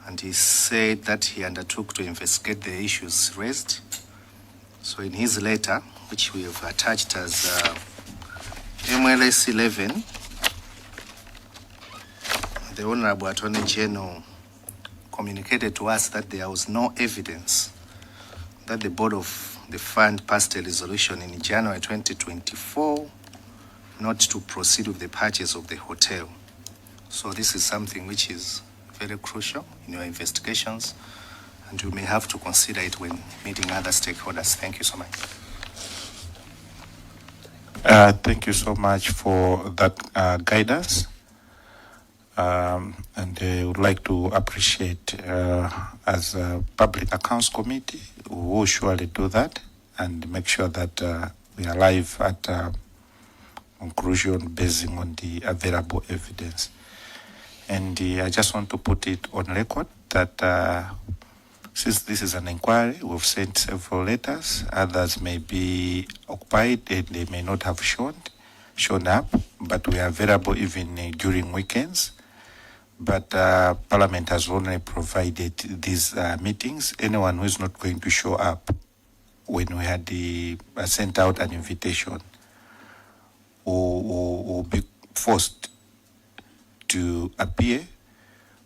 [SPEAKER 12] and he said that he undertook to investigate the issues raised. So in his letter, which we have attached as MLS 11, the Honorable Attorney General communicated to us that there was no evidence that the board of the fund passed a resolution in January 2024 not to proceed with the purchase of the hotel. So this is something which is very crucial in your investigations, and you may have to consider it when meeting other stakeholders. Thank you so much.
[SPEAKER 2] Thank you so much for that guidance. And I would like to appreciate, as a Public Accounts Committee, we will surely do that and make sure that we arrive at conclusion based on the available evidence. And I just want to put it on record that since this is an inquiry, we've sent several letters. Others may be occupied and they may not have shown up, but we are available even during weekends. But Parliament has only provided these meetings. Anyone who is not going to show up when we had sent out an invitation will be forced to appear,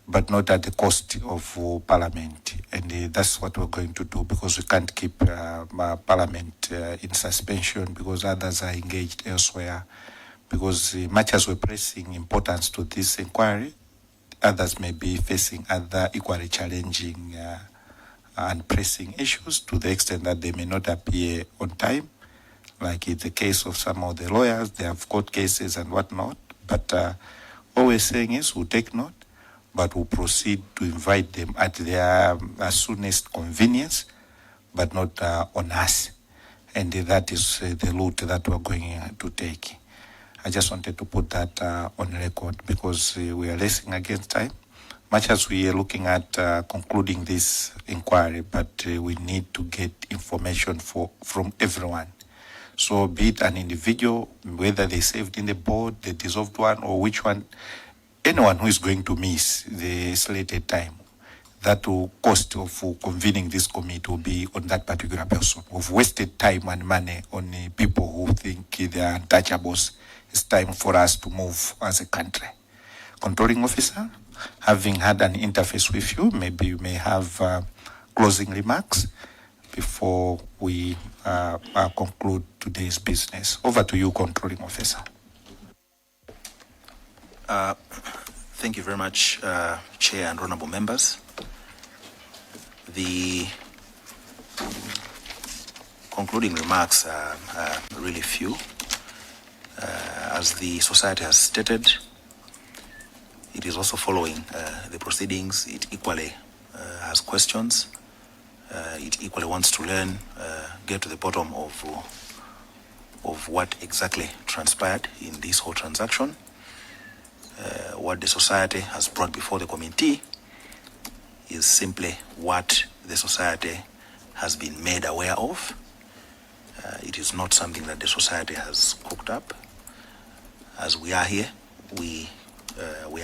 [SPEAKER 2] but not at the cost of Parliament. And that's what we're going to do, because we can't keep Parliament in suspension because others are engaged elsewhere. Because much as we're placing importance to this inquiry, others may be facing other equally challenging and pressing issues to the extent that they may not appear on time. Like in the case of some of the lawyers, they have court cases and whatnot. But all we're saying is we'll take note, but we'll proceed to invite them at their soonest convenience, but not on us. And that is the route that we're going to take. I just wanted to put that on record because we are racing against time, much as we are looking at concluding this inquiry, but we need to get information from everyone. So be it an individual, whether they served in the board, the dissolved one, or which one, anyone who is going to miss the slated time, that will cost of convening this committee will be on that particular person. We've wasted time and money on people who think they are untouchables. It's time for us to move as a country. Controlling officer, having had an interface with you, maybe you may have closing remarks before we conclude today's business. Over to you, controlling officer.
[SPEAKER 3] Thank you very much, Chair and honorable members. The concluding remarks are really few. As the society has stated, it is also following the proceedings. It equally has questions. It equally wants to learn, get to the bottom of what exactly transpired in this whole transaction. What the society has brought before the committee is simply what the society has been made aware of. It is not something that the society has cooked up. As we are here, we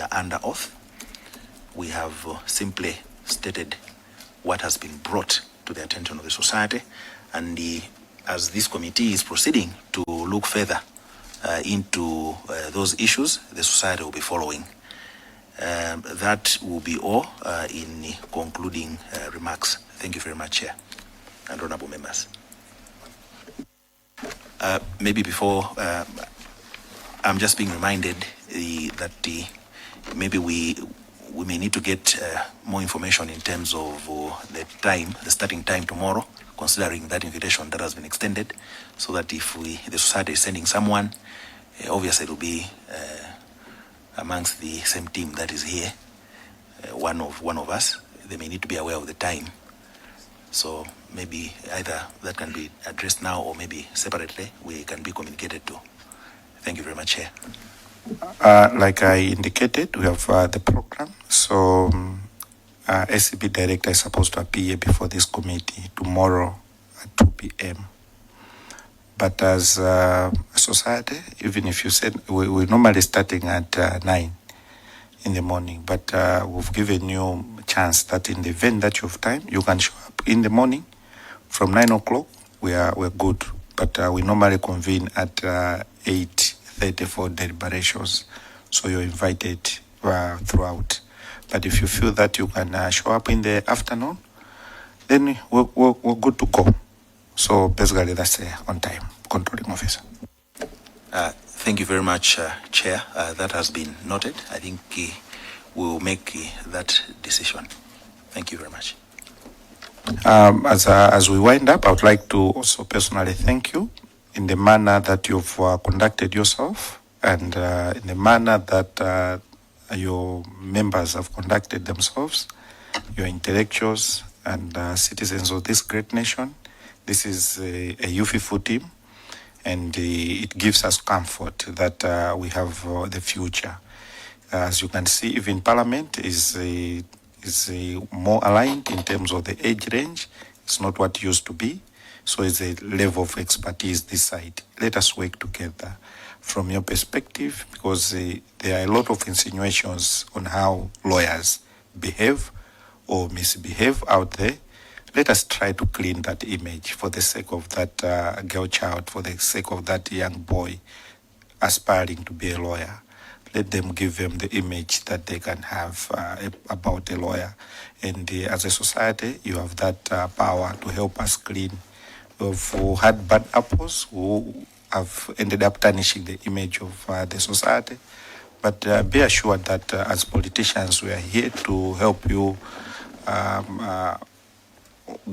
[SPEAKER 3] are under oath, we have simply stated what has been brought to the attention of the society, and as this committee is proceeding to look further into those issues, the society will be following. That will be all in concluding remarks. Thank you very much, Chair and honorable members. Maybe before, I'm just being reminded that maybe we may need to get more information in terms of the starting time tomorrow, considering that invitation that has been extended, so that if the society is sending someone, obviously it will be amongst the same team that is here, one of us. They may need to be aware of the time. So maybe either that can be addressed now, or maybe separately we can be communicated to. Thank you very much, Chair.
[SPEAKER 2] Like I indicated, we have the program. So SCB Director is supposed to appear before this committee tomorrow at 2 p.m. But as a society, even if you said we're normally starting at 9 in the morning, but we've given you a chance that in the event that you have time, you can show up in the morning from 9 o'clock. We're good, but we normally convene at 8:30 for deliberations, so you're invited throughout. But if you feel that you can show up in the afternoon, then we're good to go. So basically, that's on time, controlling officer.
[SPEAKER 3] Thank you very much, Chair. That has been noted. I think we will make that decision. Thank you very much.
[SPEAKER 2] As we wind up, I would like to also personally thank you in the manner that you've conducted yourself, and in the manner that your members have conducted themselves, your intellectuals and citizens of this great nation. This is a youthful team, and it gives us comfort that we have the future. As you can see, even Parliament is more aligned in terms of the age range. It's not what it used to be. So it's a level of expertise this side. Let us work together from your perspective, because there are a lot of insinuations on how lawyers behave or misbehave out there. Let us try to clean that image for the sake of that girl child, for the sake of that young boy aspiring to be a lawyer. Let them give them the image that they can have about a lawyer. And as a society, you have that power to help us clean. We've had bad apples who have ended up tarnishing the image of the society. But be assured that as politicians, we are here to help you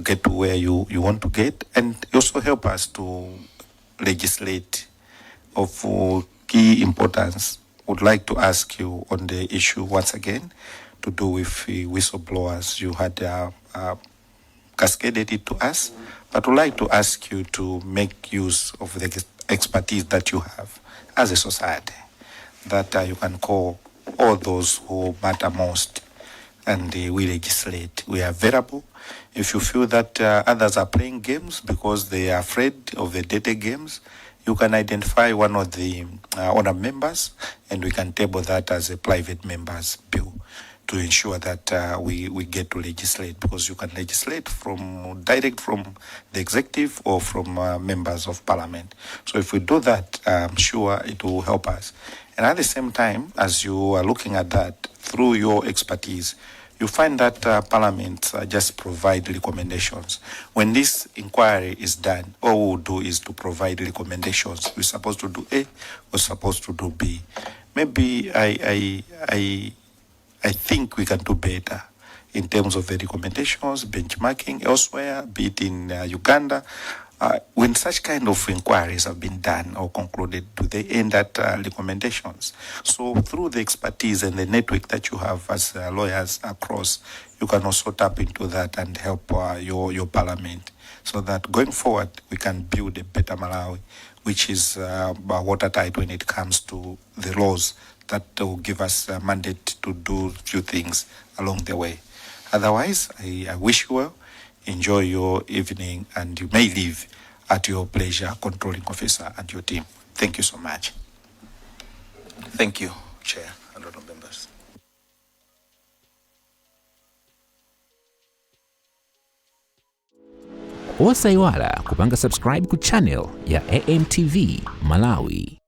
[SPEAKER 2] get to where you want to get, and also help us to legislate of key importance. Would like to ask you on the issue once again to do with whistleblowers. You had cascaded it to us, but would like to ask you to make use of the expertise that you have as a society, that you can call all those who matter most, and we legislate. We are available. If you feel that others are playing games because they are afraid of the dirty games, you can identify one of the owner members, and we can table that as a private member's bill to ensure that we get to legislate, because you can legislate direct from the executive or from members of parliament. So if we do that, I'm sure it will help us. And at the same time, as you are looking at that through your expertise, you find that parliament just provide recommendations. When this inquiry is done, all we'll do is to provide recommendations. We're supposed to do A, we're supposed to do B. Maybe I think we can do better in terms of the recommendations, benchmarking elsewhere, be it in Uganda. When such kind of inquiries have been done or concluded, do they end at recommendations? So through the expertise and the network that you have as lawyers across, you can also tap into that and help your parliament, so that going forward we can build a better Malawi, which is watertight when it comes to the laws that will give us a mandate to do a few things along the way. Otherwise, I wish you well. Enjoy your evening, and you may leave at your pleasure, controlling officer and your team. Thank you so much.
[SPEAKER 3] Thank you, Chair and honorable members.
[SPEAKER 1] Osaiwala kupanga subscribe ku channel ya AMTV Malawi.